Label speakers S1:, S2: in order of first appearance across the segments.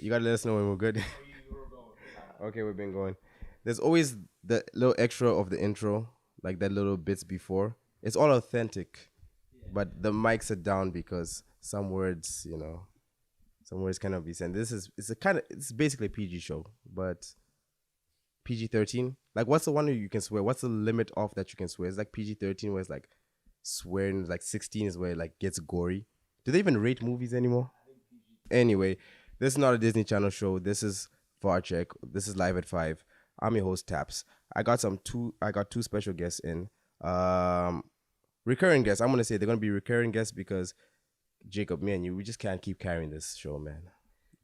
S1: You gotta let us know when we're good. Okay, we've been going. There's always the little extra of the intro, like that little bits before. It's all authentic, but the mics are down because some words, some words cannot be said. It's basically a PG show, but PG-13. Like, what's the one you can swear? What's the limit of that you can swear? It's like PG-13 where it's like swearing. Like 16 is where it like gets gory. Do they even rate movies anymore? Anyway, this is not a Disney Channel show. This is Far Check. This is Live at 5. I'm your host, Taps. I got two special guests in. Recurring guests. I'm gonna say they're gonna be recurring guests because Jacob, me and you, we just can't keep carrying this show, man.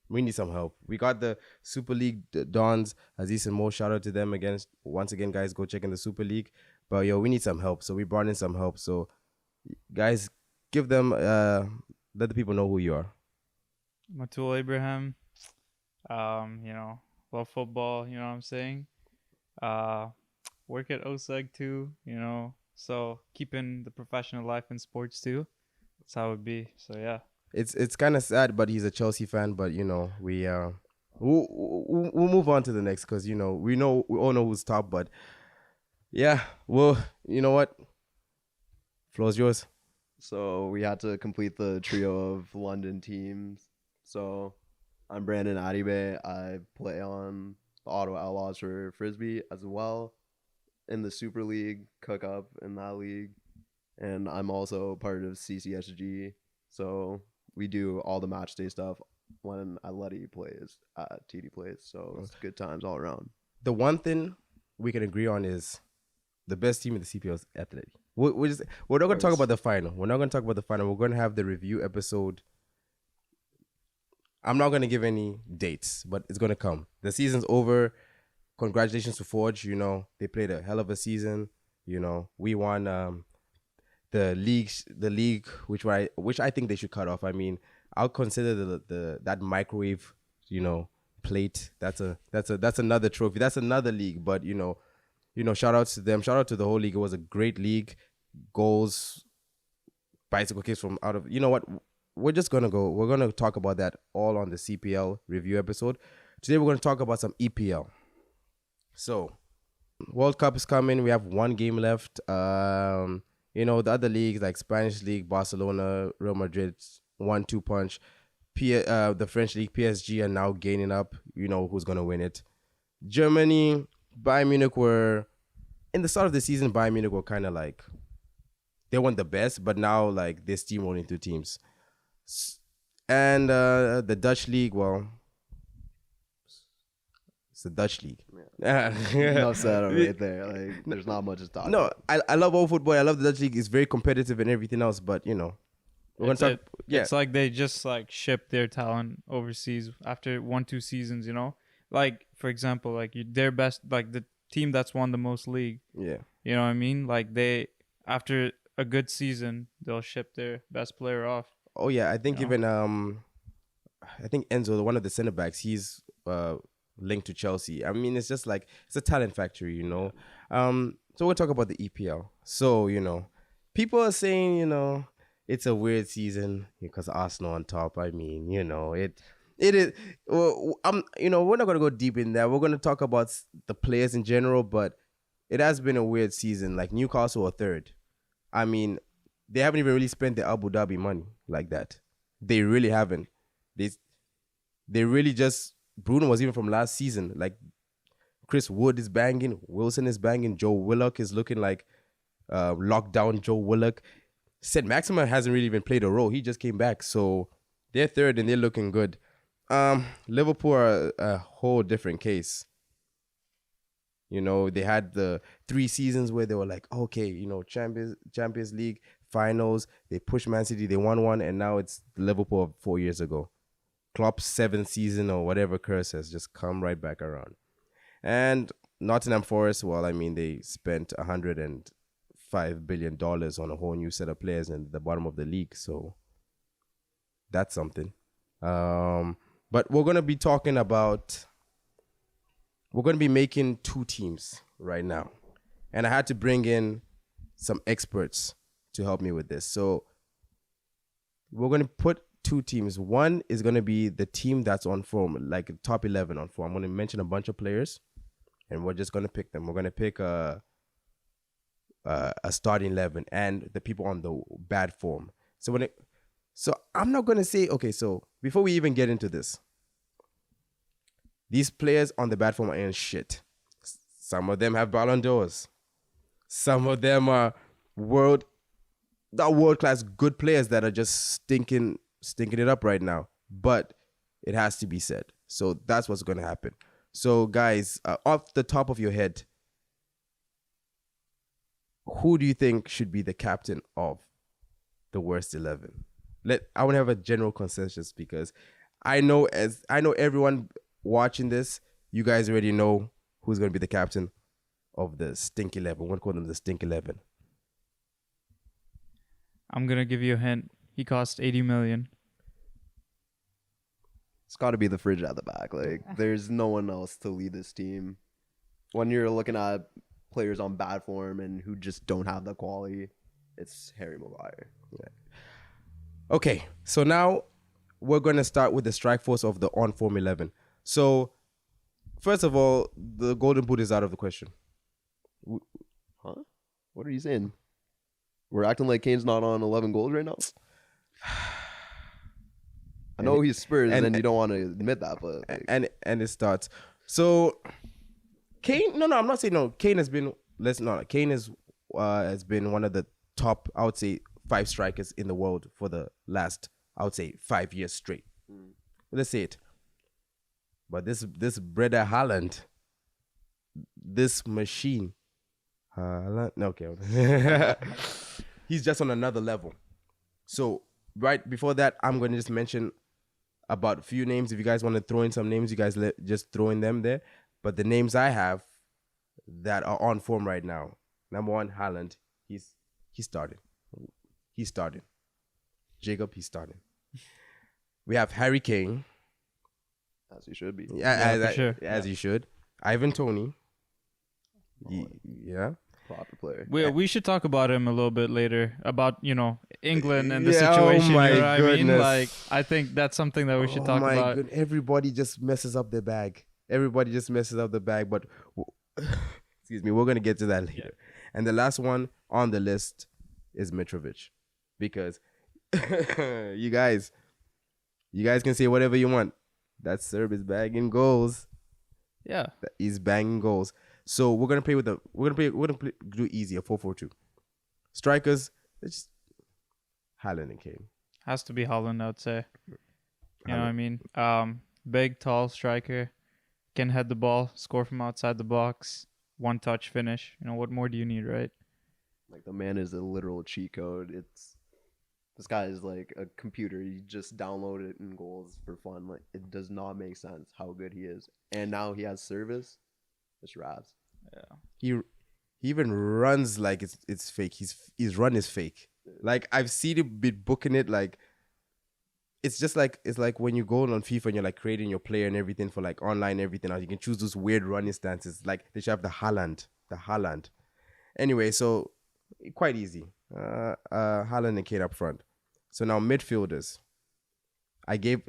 S1: We need some help. We got the Super League Dons, Aziz and Mo. Shout out to them again. Once again, guys, go check in the Super League. But yo, we need some help. So we brought in some help. So guys, give them let the people know who you are.
S2: I'm Athul Abraham. Love football, you know what I'm saying? Work at OSEG too, so keeping the professional life in sports too. That's how it would be. So yeah.
S1: It's kind of sad, but he's a Chelsea fan. But we'll move on to the next because we all know who's top. But yeah, well, you know what? Floor's yours.
S3: So we had to complete the trio of London teams. So I'm Brandon Adibe. I play on the Ottawa Outlaws for Frisbee as well in the Super League, cook up in that league. And I'm also part of CCSG. So we do all the match day stuff when Atleti plays, TD plays. So it's good times all around.
S1: The one thing we can agree on is the best team in the CPL is Athletic. We're not going to talk about the final. We're going to have the review episode. I'm not going to give any dates, but it's going to come. The season's over. Congratulations to Forge. They played a hell of a season. We won the league, which I think they should cut off. I mean, I'll consider that microwave, plate. That's another trophy. That's another league. But shout out to them. Shout out to the whole league. It was a great league. Goals, bicycle kicks from out of. You know what? We're going to talk about that all on the CPL review episode. Today we're going to talk about some EPL. So, World Cup is coming. We have one game left. The other leagues like Spanish League, Barcelona, Real Madrid, 1-2 punch. The French League, PSG are now gaining up. You know who's going to win it. Germany, Bayern Munich were, in the start of the season, Bayern Munich were kind of like, they weren't the best, but now like they're steamrolling through teams. And the Dutch League, well, it's the Dutch League.
S3: Yeah. Enough said right there. Like, there's not much to talk about.
S1: I love all football. I love the Dutch League. It's very competitive and everything else, but we're going to talk. Yeah.
S2: It's like they just like ship their talent overseas after 1-2 seasons, Like, for example, like their best, like the team that's won the most league.
S1: Yeah.
S2: You know what I mean? Like they, after a good season, they'll ship their best player off.
S1: Oh yeah, I think even I think Enzo, one of the center backs, he's linked to Chelsea. I mean, it's just like it's a talent factory, So we'll talk about the EPL. So people are saying it's a weird season because Arsenal on top. I mean, it is. Well, we're not gonna go deep in that. We're gonna talk about the players in general, but it has been a weird season. Like Newcastle are third. I mean, they haven't even really spent their Abu Dhabi money like that. They really haven't. They really just, Bruno was even from last season. Like Chris Wood is banging, Wilson is banging, Joe Willock is looking like lockdown Joe Willock. St. Maximin hasn't really even played a role. He just came back. So they're third and they're looking good. Liverpool are a whole different case. They had the 3 seasons where they were like, okay, Champions League finals. They pushed Man City. They won one, and now it's Liverpool of 4 years ago. Klopp's 7th season or whatever curse has just come right back around. And Nottingham Forest, well, I mean, they spent $105 billion on a whole new set of players in the bottom of the league. So that's something. But we're going to be talking about... We're going to be making 2 teams right now. And I had to bring in some experts to help me with this. So we're going to put two teams. One is going to be the team that's on form, like top 11 on form. I'm going to mention a bunch of players, and we're just going to pick them. We're going to pick a starting 11 and the people on the bad form. So I'm not going to say, okay, so before we even get into this, these players on the bad form are in shit. Some of them have Ballon d'Ors. Some of them are world-class good players that are just stinking it up right now. But it has to be said. So that's what's going to happen. So guys, off the top of your head, who do you think should be the captain of the worst 11? I want to have a general consensus because I know everyone watching this, you guys already know who's going to be the captain of the stink 11. We're going to call them the stink 11.
S2: I'm going to give you a hint. He cost 80 million.
S3: It's got to be the fridge at the back. Like, there's no one else to lead this team. When you're looking at players on bad form and who just don't have the quality, it's Harry Maguire.
S1: Yeah. Okay, so now we're going to start with the strike force of the on-form 11. So, first of all, the Golden Boot is out of the question.
S3: Huh? What are you saying? We're acting like Kane's not on 11 goals right now? I know he's Spurs and you don't want to admit that, but... Like,
S1: and it starts. So, Kane... No, I'm not saying no. Kane has been... Kane has been one of the top, I would say, 5 strikers in the world for the last, I would say, 5 years straight. Let's say it. But this brother Haaland, this machine, okay, he's just on another level. So right before that, I'm going to just mention about a few names. If you guys want to throw in some names, you guys just throw in them there. But the names I have that are on form right now, number 1, Haaland, he's starting. He's starting. Jacob, he's starting. We have Harry Kane.
S3: As he should be.
S1: As he should. Ivan Toney. Yeah.
S3: Proper player.
S2: We should talk about him a little bit later, about, England and the situation.
S1: Oh my
S2: you know what
S1: goodness.
S2: I mean? Like, I think that's something that we should talk about.
S1: Goodness. Everybody just messes up their bag. But excuse me, we're going to get to that later. Yeah. And the last one on the list is Mitrovic. Because you guys can say whatever you want. That Serb is bagging goals.
S2: Yeah,
S1: he's banging goals. So we're gonna do easy, a 4-4-2. Strikers, it's just Haaland and Kane.
S2: Has to be Haaland, I would say. You know what I mean? Big, tall striker, can head the ball, score from outside the box, one touch finish. What more do you need, right?
S3: Like, the man is a literal cheat code. This guy is like a computer. You just download it in goals for fun. Like, it does not make sense how good he is. And now he has service. It's Ravs.
S2: Yeah.
S1: He even runs like it's fake. His run is fake. Like, I've seen him be booking it. Like, it's like when you go on FIFA and you're like creating your player and everything for like online everything else. You can choose those weird running stances. Like, they should have the Haaland. Anyway, so quite easy. Haaland and Kane up front. So now midfielders. I gave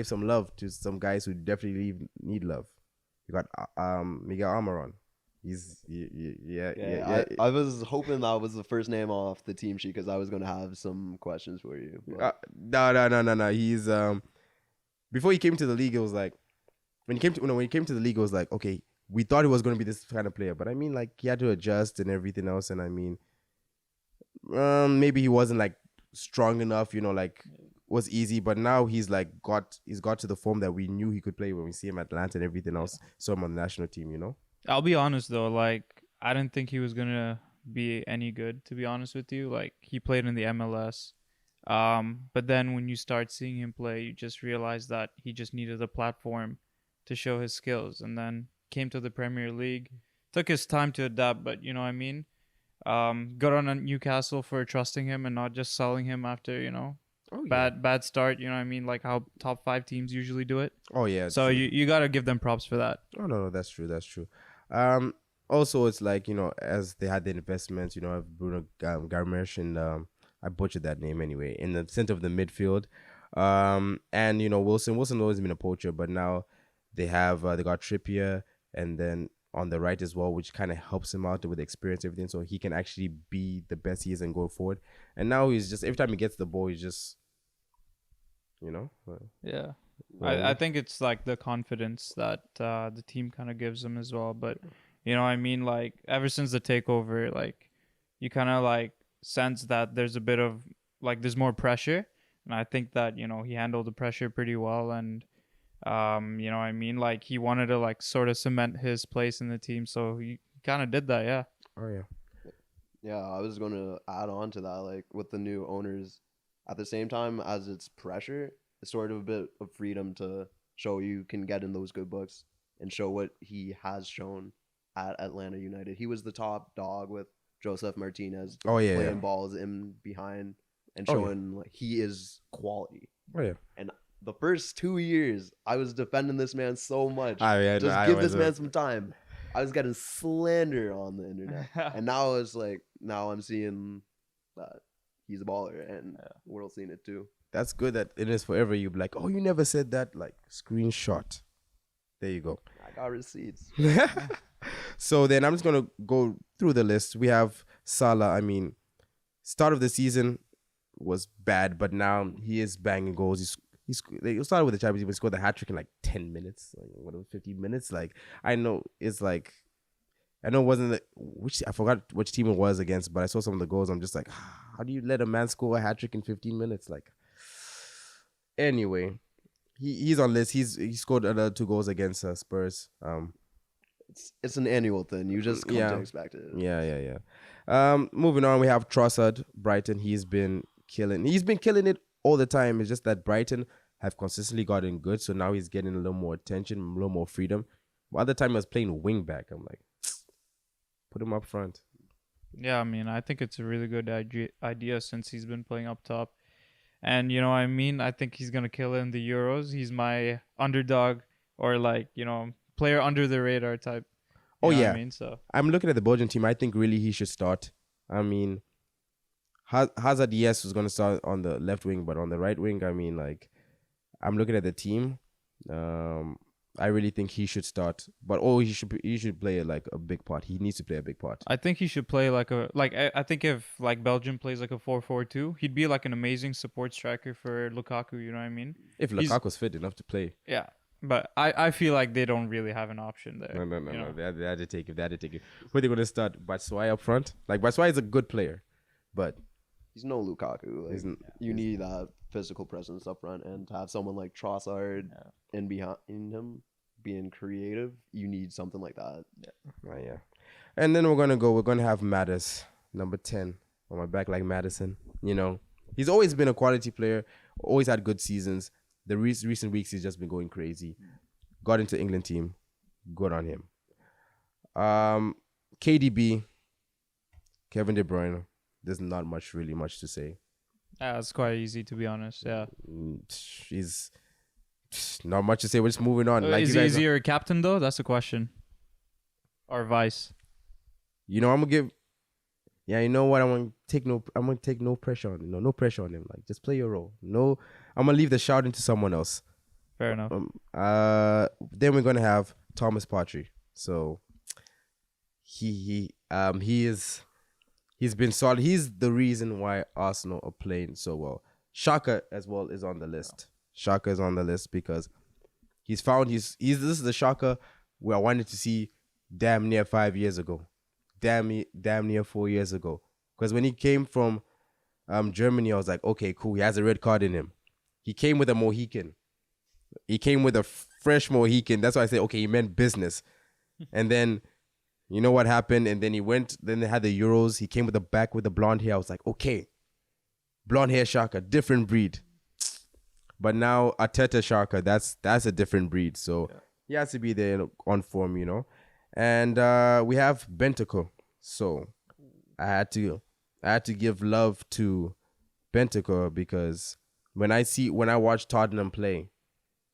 S1: some love to some guys who definitely need love. You got Miguel Almiron.
S3: I was hoping that was the first name off the team sheet because I was going to have some questions for you.
S1: No. He's before he came to the league, it was like when he came to the league, it was like, okay, we thought he was going to be this kind of player, but I mean, like, he had to adjust and everything else, and I mean, maybe he wasn't like strong enough, like was easy, but now he's got to the form that we knew he could play when we see him at Atlanta and everything else. So I'm on the national team,
S2: I'll be honest though, like, I didn't think he was gonna be any good, to be honest with you. Like, he played in the MLS, but then when you start seeing him play, you just realize that he just needed a platform to show his skills, and then came to the Premier League. Took his time to adapt, but you know what I mean. Good on Newcastle for trusting him and not just selling him after bad start. You know what I mean, like how top 5 teams usually do it.
S1: Oh yeah.
S2: So you gotta give them props for that.
S1: Oh no, that's true. Also, it's like as they had the investments, of Bruno Garmesh and I butchered that name anyway. In the center of the midfield, and Wilson. Wilson always been a poacher, but now they got Trippier, and then on the right as well, which kind of helps him out with experience and everything, so he can actually be the best he is and go forward. And now he's just every time he gets the ball, he's just,
S2: Yeah.
S1: well,
S2: I think it's like the confidence that the team kind of gives him as well. But, I mean, like, ever since the takeover, like, you kind of, like, sense that there's a bit of, like, there's more pressure. And I think that, he handled the pressure pretty well. And, I mean, like, he wanted to, like, sort of cement his place in the team. So he kind of did that, yeah.
S1: oh yeah,
S3: Yeah, I was going to add on to that, like with the new owners, at the same time as it's pressure, it's sort of a bit of freedom to show you can get in those good books and show what he has shown at Atlanta United. He was the top dog with Joseph Martinez
S1: oh yeah,
S3: playing
S1: yeah.
S3: balls in behind and
S1: Oh, yeah.
S3: showing like he is quality.
S1: Oh yeah.
S3: And the first 2 years, I was defending this man so much.
S1: I
S3: Just give this man some time. I was getting slander on the internet. And now it's like, now I'm seeing that he's a baller and the world's seeing it too.
S1: That's good that it is forever. You be like, oh, you never said that. Like, screenshot. There you go.
S3: I got receipts.
S1: So then I'm just gonna go through the list. We have Salah. I mean, start of the season was bad, but now he is banging goals. He started with the Champions League, but he scored the hat trick in like 10 minutes, like whatever, 15 minutes. Like I know it's like, I know it wasn't I forgot which team it was against, but I saw some of the goals. I'm just like, how do you let a man score a hat trick in 15 minutes? Like, anyway, he's on list. He scored another 2 goals against Spurs.
S3: It's an annual thing. You just come
S1: Yeah.
S3: to expect it.
S1: Yeah. Moving on, we have Trossard, Brighton. He's been killing it all the time. It's just that Brighton have consistently gotten good, so now he's getting a little more attention, a little more freedom. But other time he was playing wing back. I'm like, put him up front.
S2: Yeah, I mean, I think it's a really good idea since he's been playing up top. And, I mean, I think he's going to kill it in the Euros. He's my underdog or, like, player under the radar type.
S1: Oh,
S2: You know
S1: yeah.
S2: what I mean? So,
S1: I'm looking at the Belgian team. I think really he should start. I mean, Hazard, yes, was going to start on the left wing, but on the right wing, I mean, like, I'm looking at the team. I really think he should start, but he should play like a big part. He needs to play a big part.
S2: I think he should play I think if, like, Belgium plays like a 4-4-2, he'd be like an amazing support striker for Lukaku, you know what I mean?
S1: If Lukaku's fit enough to play.
S2: Yeah. But I feel like they don't really have an option there.
S1: No. They had to take him. Who are they going to start? Batshuayi up front? Like, Batshuayi is a good player, but
S3: He's no Lukaku. Like, you need that physical presence up front, and to have someone like Trossard in behind him being creative, you need something like that.
S1: yeah. And then we're going to have Mattis, number 10, on my back like Madison. He's always been a quality player, always had good seasons. The recent weeks, he's just been going crazy. Got into England team. Good on him. KDB, Kevin De Bruyne. There's not really much to say.
S2: Yeah, it's quite easy, to be honest. Yeah.
S1: He's not much to say. We're just moving on.
S2: Is he your captain, though? That's the question. Or vice?
S1: I'm gonna give. Yeah, you know what? I'm gonna take no pressure on no pressure on him. Like, just play your role. No, I'm gonna leave the shouting to someone else.
S2: Fair enough.
S1: Then we're gonna have Thomas Partey. So he's been solid. He's the reason why Arsenal are playing so well. Xhaka as well is on the list. Xhaka is on the list because this is the Xhaka where I wanted to see damn near 5 years ago. Damn near 4 years ago. Because when he came from Germany, I was like, okay, cool. He has a red card in him. He came with a Mohican. He came with a fresh Mohican. That's why I said, okay, he meant business. And then, you know what happened? And then then they had the Euros. He came with the blonde hair. I was like, okay, blonde hair Xhaka, different breed. But now Arteta Xhaka, that's a different breed. So he has to be there on form, And we have Bentancur. So I had to give love to Bentancur because when I watch Tottenham play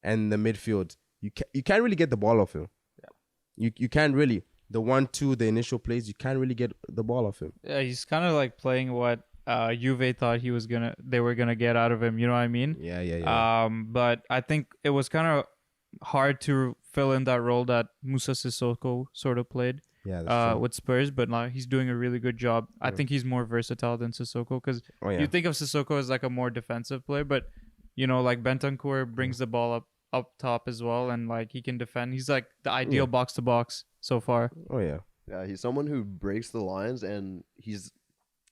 S1: and the midfield, you can't really get the ball off him. Yeah. You can't really. The 1-2, the initial plays, you can't really get the ball off him.
S2: Yeah, he's kind of like playing what Juve thought they were gonna get out of him. You know what I mean?
S1: Yeah.
S2: But I think it was kind of hard to fill in that role that Musa Sissoko sort of played
S1: Yeah, that's true.
S2: with Spurs, but he's doing a really good job. I think he's more versatile than Sissoko because
S1: Oh yeah.
S2: you think of Sissoko as like a more defensive player, but like Bentancur brings the ball up top as well, and like he can defend. He's like the ideal box to box so far.
S1: Oh yeah.
S3: Yeah, he's someone who breaks the lines, and he's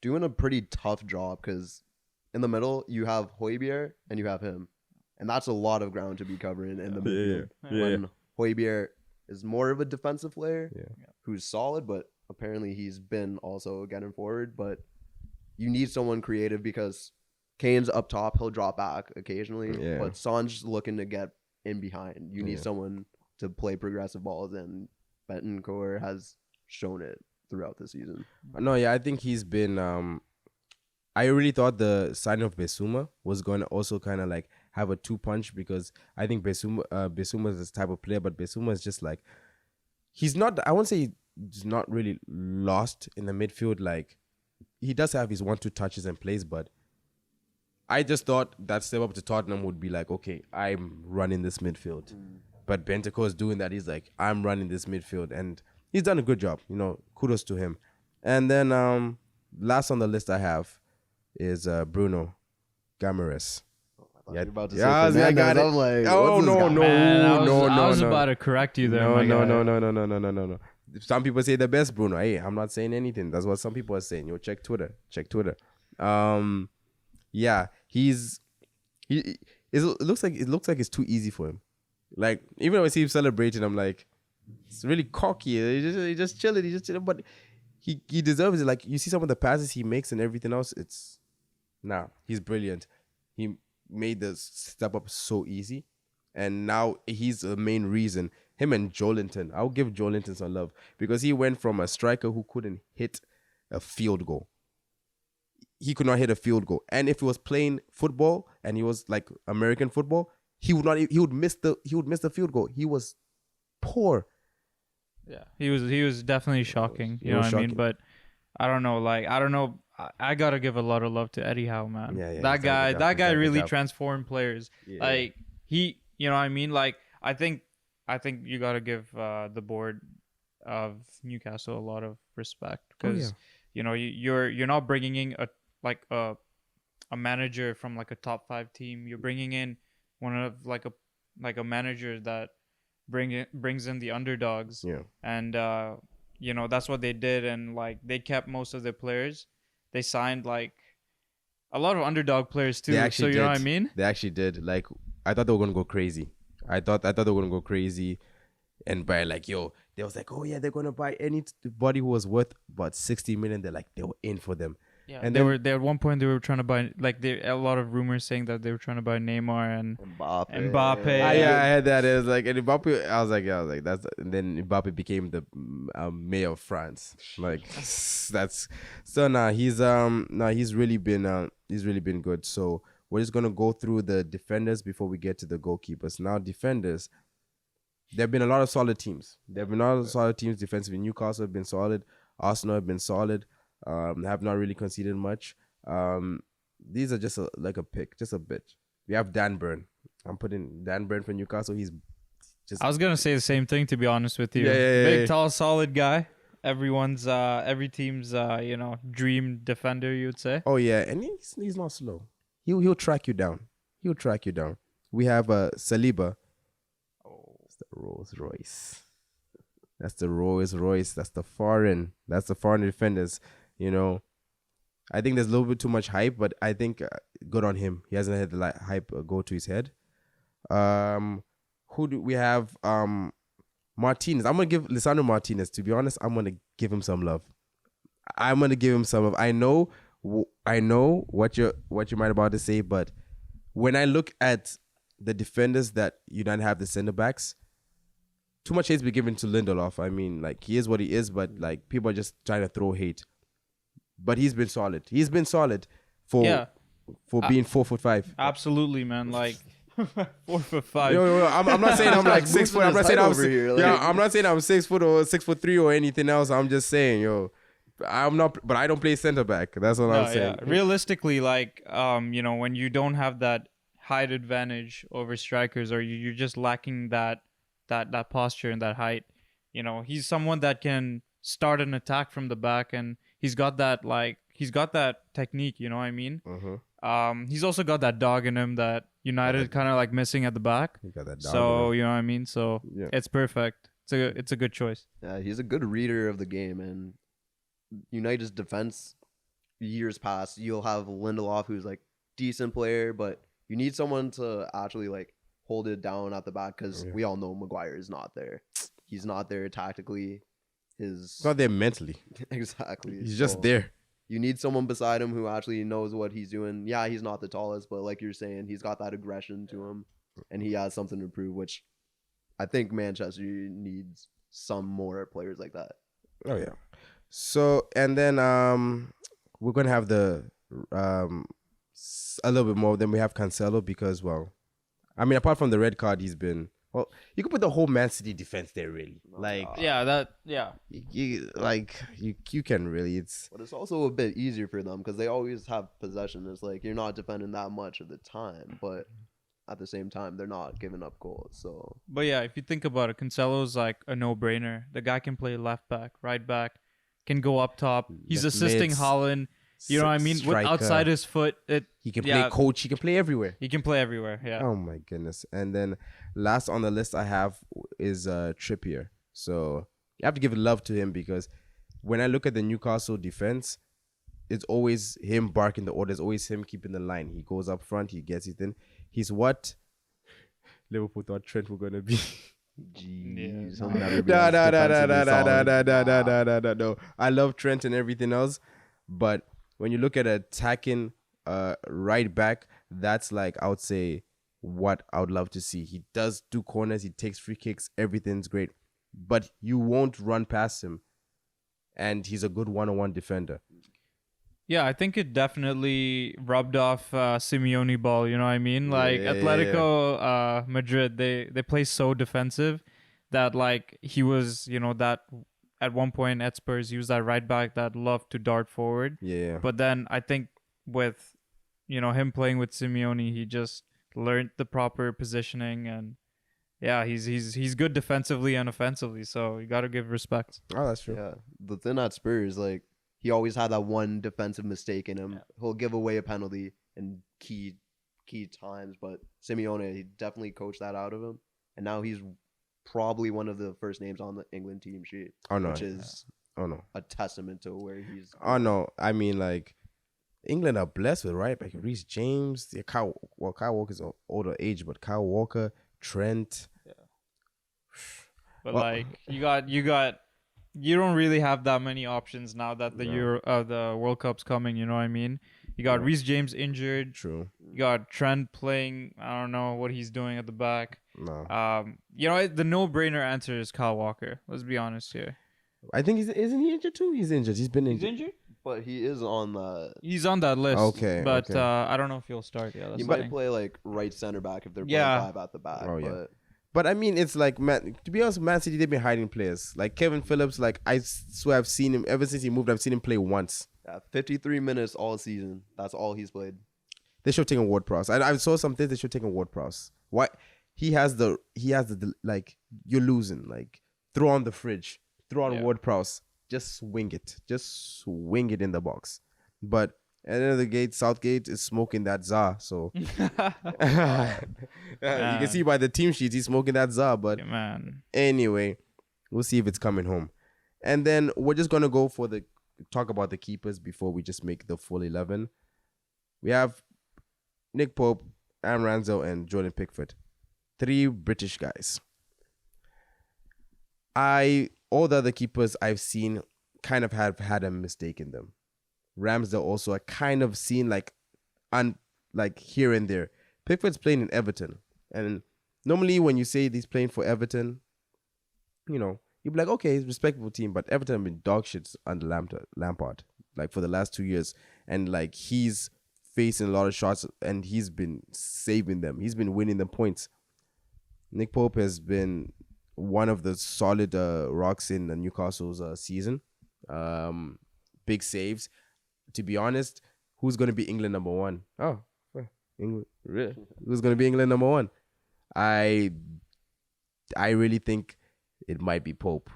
S3: doing a pretty tough job because in the middle you have Højbjerg and you have him, and that's a lot of ground to be covering in the midfield. When Højbjerg is more of a defensive player who's solid, but apparently he's been also getting forward. But you need someone creative because Kane's up top, he'll drop back occasionally, but Son's looking to get in behind. You need someone to play progressive balls, and Bentancur has shown it throughout the season.
S1: No, yeah, I think he's been. I really thought the signing of Besuma was going to also kind of like have a two punch because I think Besuma is this type of player, but Besuma is just like he's not. I won't say he's not really lost in the midfield. Like he does have his 1-2 touches and plays, but I just thought that step up to Tottenham would be like, okay, I'm running this midfield, but Bentancur is doing that. He's like, I'm running this midfield, and he's done a good job. Kudos to him. And then last on the list I have is Bruno Guimaraes.
S3: You're about to say
S1: I
S3: Fernandes.
S1: got it.
S3: I'm like,
S1: Oh,
S3: what's this
S1: no,
S3: guy?
S1: no.
S2: Man, I was
S1: no.
S2: about to correct you there. my guy.
S1: No. Some people say the best Bruno. Hey, I'm not saying anything. That's what some people are saying. Check Twitter. Yeah, it looks like it's too easy for him. Like even when I see him celebrating, I'm like, it's really cocky. He just chilling. But he deserves it. Like you see some of the passes he makes and everything else. He's brilliant. He made the step up so easy, and now he's the main reason. Him and Joelinton, I'll give Joelinton some love because he went from a striker who couldn't hit a field goal. He could not hit a field goal, and if he was playing football and he was like American football, he would miss the field goal. He was poor.
S2: Yeah, he was definitely shocking. You know what I mean?
S1: Shocking.
S2: But I don't know. I gotta give a lot of love to Eddie Howe, man.
S1: Yeah,
S2: that
S1: he's done a good job.
S2: guy
S1: He's done a good
S2: really
S1: job.
S2: transformed players.
S1: Yeah.
S2: Like you know what I mean? Like I think you gotta give the board of Newcastle a lot of respect because you're not bringing in a manager from like a top 5 team. You're bringing in one of like a manager that brings in the underdogs.
S1: Yeah.
S2: And that's what they did, and like they kept most of their players. They signed like a lot of underdog players too. So you know what I mean?
S1: They actually did. Like I thought they were gonna go crazy. I thought they were gonna go crazy, and buy they was like, oh yeah, they're gonna buy anybody who was worth about 60 million. They were in for them.
S2: Yeah,
S1: and
S2: they were at one point they were trying to buy a lot of rumors saying that they were trying to buy Neymar and Mbappe.
S1: I had that. It was like, and Mbappe. I was like that's. And then Mbappe became the mayor of France. Like that's so now he's really been good. So we're just gonna go through the defenders before we get to the goalkeepers. Now defenders, there have been a lot of solid teams. Defensively. Newcastle have been solid. Arsenal have been solid. Have not really conceded much. These are just a pick, just a bit. We have Dan Burn. I'm putting Dan Burn for Newcastle. He's just.
S2: I was gonna say the same thing, to be honest with you.
S1: Yeah.
S2: Big, tall, solid guy. Every team's dream defender, you would say.
S1: Oh yeah, and he's not slow. He'll track you down. We have Saliba. Oh, it's the Rolls Royce. That's the Rolls Royce. That's the foreign defenders. I think there's a little bit too much hype, but I think good on him. He hasn't had the hype go to his head. Who do we have? Martinez. I'm gonna give Lisandro Martinez. To be honest, I'm gonna give him some love. I know what you might about to say, but when I look at the defenders that United have, the center backs, too much hate's been given to Lindelof. I mean, like he is what he is, but like people are just trying to throw hate. But he's been solid. He's been solid for being 4'5".
S2: Absolutely, man. Like 4'5".
S1: Yo, I'm not saying I'm like 6 foot. I'm not saying I'm
S3: over here.
S1: I'm not saying I'm 6 foot or 6'3" or anything else. I'm just saying, I'm not, but I don't play center back. That's what I'm saying.
S2: Realistically, like, when you don't have that height advantage over strikers, or you're just lacking that posture and that height, he's someone that can start an attack from the back, and he's got that technique. You know what I mean? He's also got that dog in him that United kind of like missing at the back.
S1: He got that dog
S2: So you know what I mean? So
S1: Yeah.
S2: it's perfect. It's a good choice.
S3: Yeah, he's a good reader of the game, and United's defense years past, you'll have Lindelof, who's like decent player, but you need someone to actually like hold it down at the back because we all know Maguire is not there. He's not there tactically.
S1: It's not there mentally.
S3: Exactly.
S1: He's just there.
S3: You need someone beside him who actually knows what he's doing. Yeah, he's not the tallest, but like you're saying, he's got that aggression to him, and he has something to prove, which I think Manchester needs some more players like that.
S1: Oh yeah. So and then we're gonna have the a little bit more. Then we have Cancelo because apart from the red card, he's been you could put the whole Man City defense there really. You can really.
S3: But it's also a bit easier for them because they always have possession. It's like you're not defending that much of the time, but at the same time, they're not giving up goals. So,
S2: but yeah, if you think about it, Cancelo's like a no-brainer. The guy can play left back, right back, can go up top. He's assisting Haaland. You know what I mean? With outside his foot,
S1: he can play coach. He can play everywhere.
S2: He can play everywhere. Yeah.
S1: Oh my goodness! And then last on the list I have is Trippier. So you have to give love to him because when I look at the Newcastle defense, it's always him barking the orders. Always him keeping the line. He goes up front. He gets it in. He's what Liverpool thought Trent were gonna be.
S3: Jeez.
S1: No. I love Trent and everything else, but when you look at attacking right back, that's like I would say what I would love to see. He does do corners, he takes free kicks, everything's great, but you won't run past him, and he's a good one-on-one defender.
S2: Yeah, I think it definitely rubbed off Simeone ball. You know what I mean? Like Atletico Madrid, they play so defensive that like he was, that at one point at Spurs, he was that right back that loved to dart forward.
S1: Yeah.
S2: But then I think with, him playing with Simeone, he just learned the proper positioning, and yeah, he's good defensively and offensively. So you got to give respect.
S1: Oh, that's true.
S3: Yeah, the thing at Spurs, like he always had that one defensive mistake in him. Yeah. He'll give away a penalty in key times, but Simeone, he definitely coached that out of him, and now he's probably one of the first names on the England team sheet. Which is a testament to where he's.
S1: Oh no, I mean like England are blessed with right back. Reece James, Kyle Walker's of older age, but Kyle Walker, Trent.
S2: Yeah. But you don't really have that many options now that the World Cup's coming. You know what I mean? You got Reece James injured.
S1: True.
S2: You got Trent playing. I don't know what he's doing at the back.
S1: No.
S2: The no-brainer answer is Kyle Walker. Let's be honest here.
S1: I think isn't he injured too? He's injured. He's been injured.
S2: He's injured?
S3: But he is on the.
S2: He's on that list.
S1: Okay.
S2: But I don't know if he'll start. Yeah.
S3: He might play like right center back if they're playing five at the back.
S1: Oh yeah. But I mean, it's like to be honest, Man City, they've been hiding players. Like Kevin Phillips, like I swear I've seen him ever since he moved. I've seen him play once.
S3: Yeah, 53 minutes all season. That's all he's played.
S1: They should take a Ward-Prowse. I saw some things they should take a Ward-Prowse. Why? He has the like you're losing. Like throw on the fridge, throw on Ward-Prowse. Just swing it. Just swing it in the box. But at the end of the gate, Southgate is smoking that za. So you can see by the team sheets, he's smoking that za. But anyway, we'll see if it's coming home. And then we're just gonna go for talk about the keepers before we just make the full 11. We have Nick Pope, Aaron Ramsdale, and Jordan Pickford. 3 British guys. All the other keepers I've seen kind of have had a mistake in them. Ramsdale also I kind of seen like here and there. Pickford's playing in Everton, and normally when you say he's playing for Everton, you'd be like, okay, he's a respectable team, but Everton have been dog shits under Lampard like for the last 2 years, and like he's facing a lot of shots and he's been saving them. He's been winning them points. Nick Pope has been one of the solid rocks in Newcastle's season. big saves. To be honest, who's going to be England number one? Oh, England. Really? Who's going to be England number one? I really think it might be Pope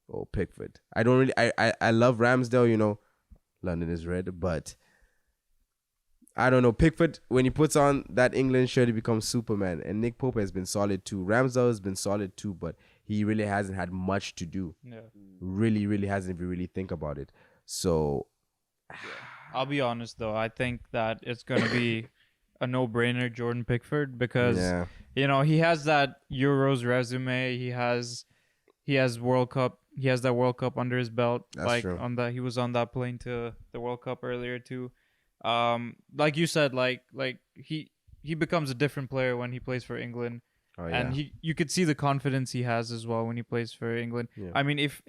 S1: or Pickford. I don't really. I love Ramsdale. You know, London is red, but I don't know. Pickford, when he puts on that England shirt, he becomes Superman. And Nick Pope has been solid too. Ramsdale has been solid too, but he really hasn't had much to do.
S2: Yeah.
S1: Really, really hasn't if you really think about it. So,
S2: I'll be honest though. I think that it's gonna be a no-brainer, Jordan Pickford, because
S1: yeah.
S2: you know he has that Euros resume. He has World Cup. He has that World Cup under his belt.
S1: That's
S2: like
S1: true.
S2: he was on that plane to the World Cup earlier too. Like you said, like he becomes a different player when he plays for England,
S1: Oh, yeah.
S2: and you could see the confidence he has as well when he plays for England.
S1: Yeah.
S2: I mean, if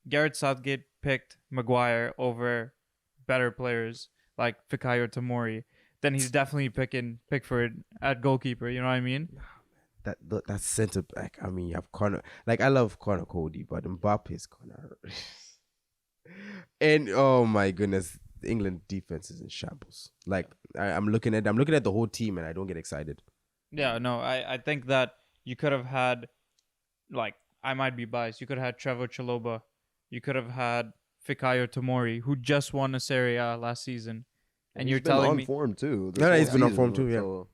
S2: Gareth Southgate picked Maguire over better players like Fikayo Tomori, then he's definitely picking Pickford at goalkeeper. You know what I mean?
S1: that centre back. I mean, you have Connor. Like, I love Connor Cody, but Mbappe's Connor. And oh my goodness, the England defense is in shambles. Like, I'm looking at the whole team, and I don't get excited.
S2: Yeah, no, I think that you could have had, like, I might be biased. You could have had Trevor Chalobah. You could have had Fikayo Tomori, who just won a Serie A last season. And you're
S3: he's been
S2: telling
S3: on
S2: me
S3: form too.
S1: No,
S3: this
S1: he's
S3: whole
S1: been on
S3: season,
S1: form too, yeah.
S3: so-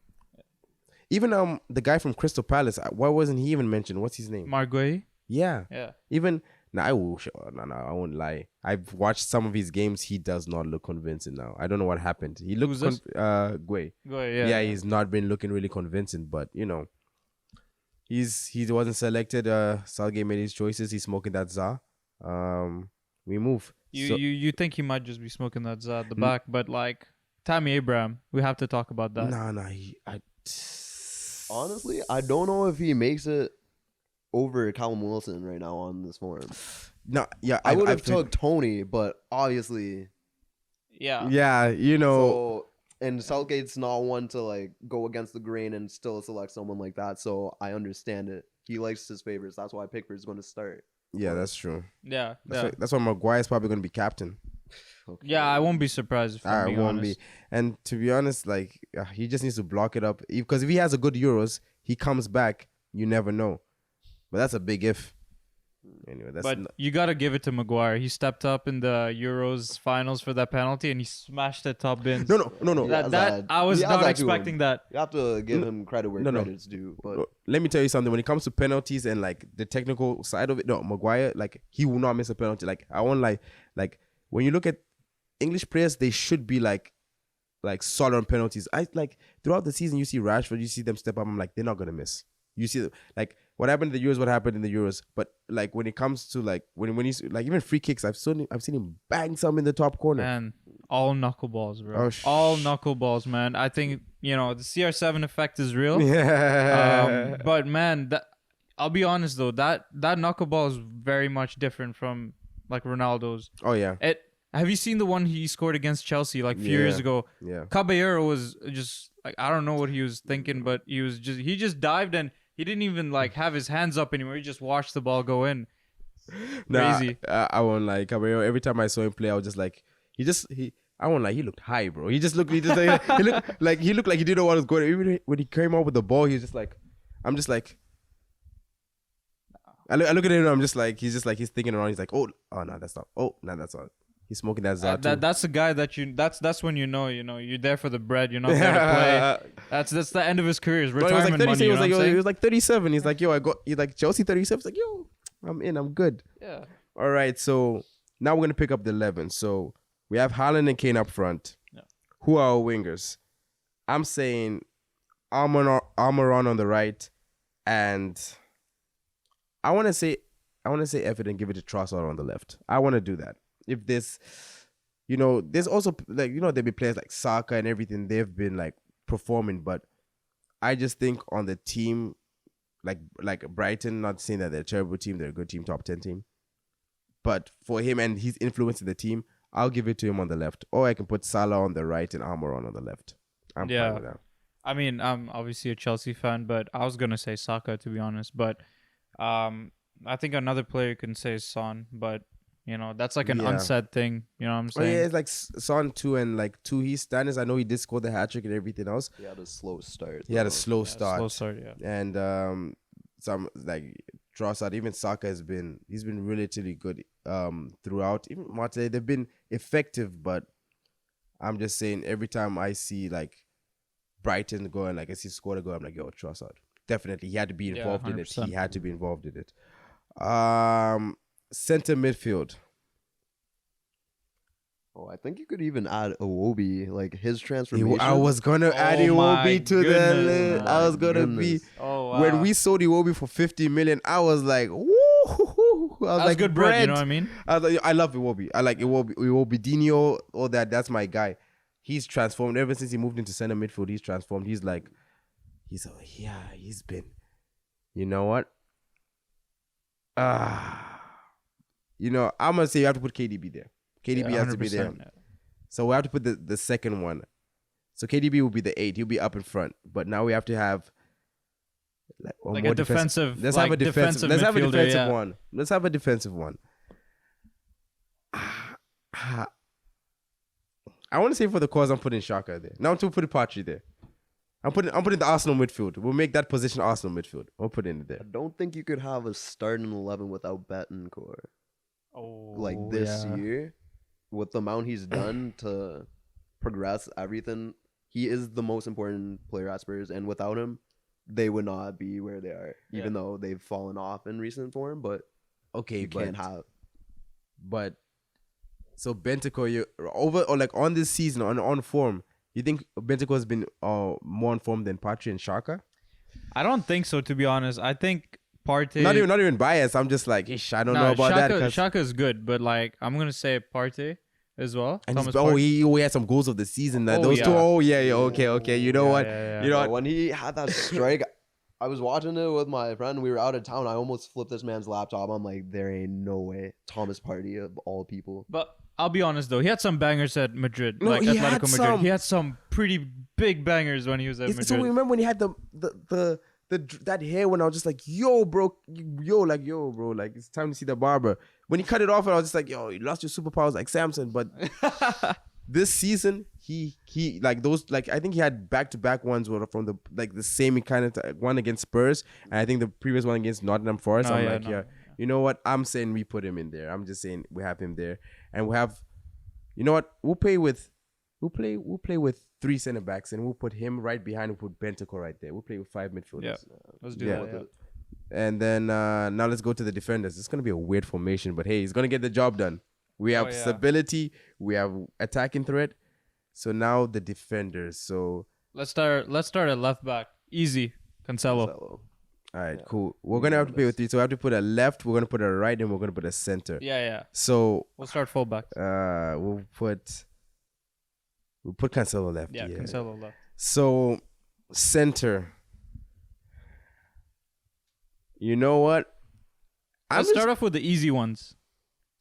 S1: Even the guy from Crystal Palace, why wasn't he even mentioned? What's his name?
S2: Marguerite?
S1: Yeah.
S2: Yeah.
S1: Even no, I won't lie. I've watched some of his games. He does not look convincing now. I don't know what happened. He looked
S2: Who's this?
S1: Guay.
S2: Yeah.
S1: He's not been looking really convincing, but you know, he wasn't selected. Southgate made his choices. He's smoking that za. We move.
S2: You think he might just be smoking that at the back, but like Tammy Abraham, we have to talk about that.
S3: Honestly, I don't know if he makes it over Callum Wilson right now on this form.
S1: No, yeah,
S3: I would have took Tony, but obviously,
S2: Yeah.
S1: yeah, you know,
S3: so and Southgate's not one to like go against the grain and still select someone like that. So I understand it. He likes his favorites. That's why Pickford's going to start.
S1: yeah, that's true.
S2: Yeah.
S1: That's why Maguire's probably going to be captain.
S3: Okay.
S2: Yeah, I won't be surprised if I'm
S1: I
S2: being
S1: won't
S2: honest.
S1: be. And to be honest, like he just needs to block it up. Because if he has a good Euros, he comes back. You never know. But that's a big if. Anyway, that's
S2: But you got to give it to Maguire. He stepped up in the Euros finals for that penalty, and he smashed the top bins.
S1: no.
S2: That I was
S3: He has
S2: not
S3: that to him.
S2: expecting that.
S3: You have to give him credit where
S1: No.
S3: credit's due. But
S1: Let me tell you something. When it comes to penalties and like the technical side of it, no, Maguire, like he will not miss a penalty. Like I won't like when you look at English players, they should be like solid on penalties. I like throughout the season, you see Rashford, you see them step up. I'm like, they're not gonna miss. You see, like what happened in the Euros, what happened in the Euros. But like when it comes to like when he's like even free kicks, I've seen him bang some in the top corner.
S2: Man, all knuckleballs, bro.
S1: Oh,
S2: all knuckleballs, man. I think, the CR7 effect is real.
S1: Yeah.
S2: But man, I'll be honest though, that knuckleball is very much different from like Ronaldo's.
S1: Oh yeah.
S2: Have you seen the one he scored against Chelsea like a few years ago?
S1: Yeah.
S2: Caballero was just like, I don't know what he was thinking, but he just dived and he didn't even like have his hands up anymore. He just watched the ball go in. Crazy.
S1: I won't lie. Caballero, every time I saw him play, I was just like, I won't lie, he looked high, bro. He looked like he didn't know what was going on. Even when he came out with the ball, he was just like, I'm just like, I look at him and I'm just like, he's thinking around. He's like, oh no, that's not. Oh no, that's not. He's smoking that Zatu.
S2: That's the guy that's when you know you're there for the bread. You're not there to play. That's the end of his career. His retirement money. You know what I'm
S1: he
S2: saying?
S1: was like 37. He's like, he's like Chelsea 37. He's like, yo, I'm in. I'm good.
S2: Yeah.
S1: All right. So now we're gonna pick up the 11. So we have Haaland and Kane up front.
S2: Yeah.
S1: Who are our wingers? I'm saying Almiron on the right, and I want to say Everton and give it to Trossard on the left. I want to do that. If this, there's also like there'll be players like Saka and everything. They've been like performing, but I just think on the team, like Brighton, not saying that they're a terrible team, they're a good team, top 10 team, but for him and his influence in the team, I'll give it to him on the left, or I can put Salah on the right and Almiron on the left. I'm fine with that.
S2: I mean, I'm obviously a Chelsea fan, but I was gonna say Saka to be honest. But I think another player you can say is Son, but You know, that's like an
S1: Yeah.
S2: unsaid thing. You know what I'm
S1: Oh yeah,
S2: saying?
S1: it's like Son 2 and like 2 he's standards. I know he did score the hat trick and everything else.
S3: He had a slow start.
S1: He had a
S3: though.
S1: slow
S2: Yeah,
S1: start.
S2: slow start. Yeah.
S1: And some like Trossard, even Saka he's been relatively good throughout. Even Mate, they've been effective, but I'm just saying every time I see like Brighton going, like I see score a goal, I'm like, yo, Trossard. Definitely he had to be
S2: Yeah,
S1: involved in it.
S2: 100%.
S1: He had to be involved in it. Center midfield.
S3: Oh, I think you could even add Iwobi, like his transformation.
S1: I was gonna add
S2: Oh my
S1: Iwobi to the
S2: goodness,
S1: list. I
S3: my
S1: was gonna
S3: goodness.
S2: Oh,
S1: when we sold Iwobi for 50 million, I was like, woo! I was
S2: That's
S1: like,
S2: good bread. You know what I mean?
S1: I was like, I love Iwobi. I like Iwobi Dino, all that. That's my guy. He's transformed ever since he moved into center midfield. He's transformed. He's been. You know what? You know, I'm gonna say you have to put KDB there. KDB has to be there.
S2: 100%, yeah.
S1: So we have to put the second one. So KDB will be the 8. He'll be up in front. But now we have to have
S2: Like a defensive.
S1: Let's
S2: like
S1: have a defensive. Let's have a
S2: midfielder,
S1: defensive
S2: yeah.
S1: one. Let's have a defensive one. I want to say for the cause I'm putting Shaka there. Now I'm to put Partey there. I'm putting the Arsenal midfield. We'll make that position Arsenal midfield. We'll put it in there.
S3: I don't think you could have a starting 11 without Betancourt.
S2: Oh,
S3: Like this
S2: yeah.
S3: year, with the amount he's done to progress everything, he is the most important player at Spurs, and without him, they would not be where they are. Even though they've fallen off in recent form, but
S1: Okay,
S3: you can't have.
S1: But so Bentancur, you over or like on this season on form, you think Bentancur has been more on form than Partey and Xhaka?
S2: I don't think so, to be honest. I think Partey.
S1: Not even biased. I'm just like, ish, I don't know about
S2: Xhaka,
S1: that.
S2: Xhaka's good, but like I'm gonna say Partey as well.
S1: And
S2: Thomas
S1: he had some goals of the season.
S2: Oh,
S1: Those
S2: yeah.
S1: two. Oh yeah. Okay. You know what?
S2: Yeah.
S1: You know
S3: But
S1: what?
S3: when he had that strike, I was watching it with my friend. We were out of town. I almost flipped this man's laptop. I'm like, there ain't no way. Thomas Partey of all people.
S2: But I'll be honest though, he had some bangers at Madrid,
S1: No,
S2: like
S1: he
S2: Atletico
S1: had
S2: Madrid.
S1: some.
S2: He had some pretty big bangers when he was at Madrid.
S1: So remember when he had the that hair when I was just like, yo, bro, like it's time to see the barber. When he cut it off, and I was just like, yo, you lost your superpowers like Samson. But this season, he like those, like I think he had back-to-back ones were from the same kind of one against Spurs, and I think the previous one against Nottingham Forest. You know what? I'm saying we put him in there. I'm just saying we have him there, and we have, you know what? We'll play with 3 center backs, and we'll put him right behind. We'll put Bentancur right there. We'll play with 5 midfielders.
S2: Yeah, let's do
S1: Yeah.
S2: that.
S1: And then now let's go to the defenders. It's gonna be a weird formation, but hey, he's gonna get the job done. We have stability. We have attacking threat. So now the defenders. So
S2: Let's start at left back. Easy, Cancelo.
S3: So,
S1: all right, cool. We're gonna have to play with 3. So we have to put a left. We're gonna put a right, and we're gonna put a center.
S2: Yeah.
S1: So
S2: We'll start fullback.
S1: we'll put Cancelo left.
S2: Yeah, Cancelo left.
S1: So center. You know what?
S2: Let's start off with the easy ones.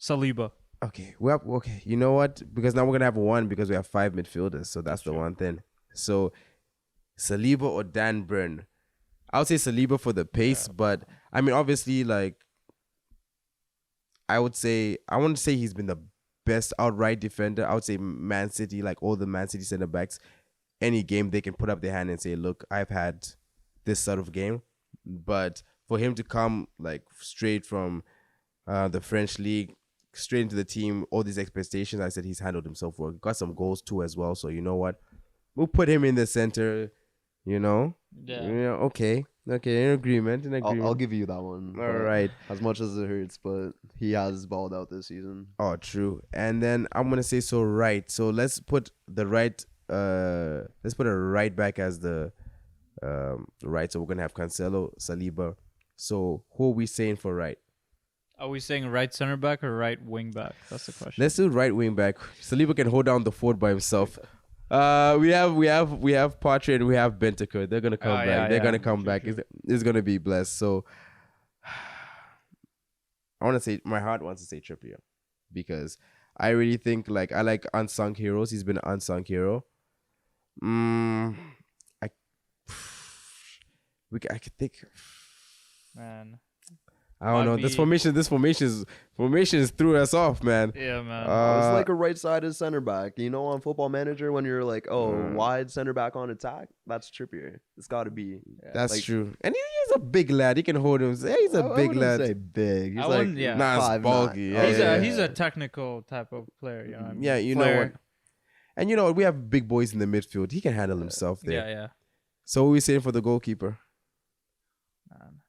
S2: Saliba.
S1: Okay. Okay. You know what? Because now we're gonna have 1 because we have 5 midfielders. So that's the one thing. So Saliba or Dan Burn. I would say Saliba for the pace, but I mean obviously like I want to say he's been the best outright defender. I would say Man City, like all the Man City center backs, any game they can put up their hand and say, look, I've had this sort of game. But for him to come like straight from the French league, straight into the team, all these expectations, I said he's handled himself well. Got some goals too as well. So you know what? We'll put him in the center, you know?
S2: Yeah.
S1: Okay, in agreement.
S3: I'll give you that one.
S1: All right.
S3: As much as it hurts, but he has balled out this season.
S1: Oh, true. And then I'm gonna say right. So let's put the right. Let's put a right back as the right. So we're gonna have Cancelo, Saliba. So who are we saying for right?
S2: Are we saying right center back or right wing back? That's the question.
S1: Let's do right wing back. Saliba can hold down the fort by himself. We have Partey and we have Bentancur. They're gonna come back. They're gonna come back. It's gonna be blessed. So I want to say my heart wants to say Trippier because I really think I like unsung heroes. He's been an unsung hero. I could think.
S2: Man,
S1: I don't know. This formation is threw us off, man.
S2: Yeah, man.
S3: It's like a right-sided center back. You know, on Football Manager, when you're like,
S1: Mm.
S3: wide center back on attack, that's Trippier. It's got to be.
S1: That's
S3: like-
S1: true. And he's a big lad. He can hold him. He's a
S3: I
S1: big
S3: wouldn't
S1: lad.
S3: say big. He's
S2: I
S3: like
S2: wouldn't- yeah.
S1: Nah, it's
S3: 5'9".
S1: bulky. Yeah,
S2: He's a technical type of player. You know what I mean?
S1: Yeah, you know
S2: Flair.
S1: what? And you know what? We have big boys in the midfield. He can handle himself there.
S2: Yeah.
S1: So what are we saying for the goalkeeper?
S2: Man.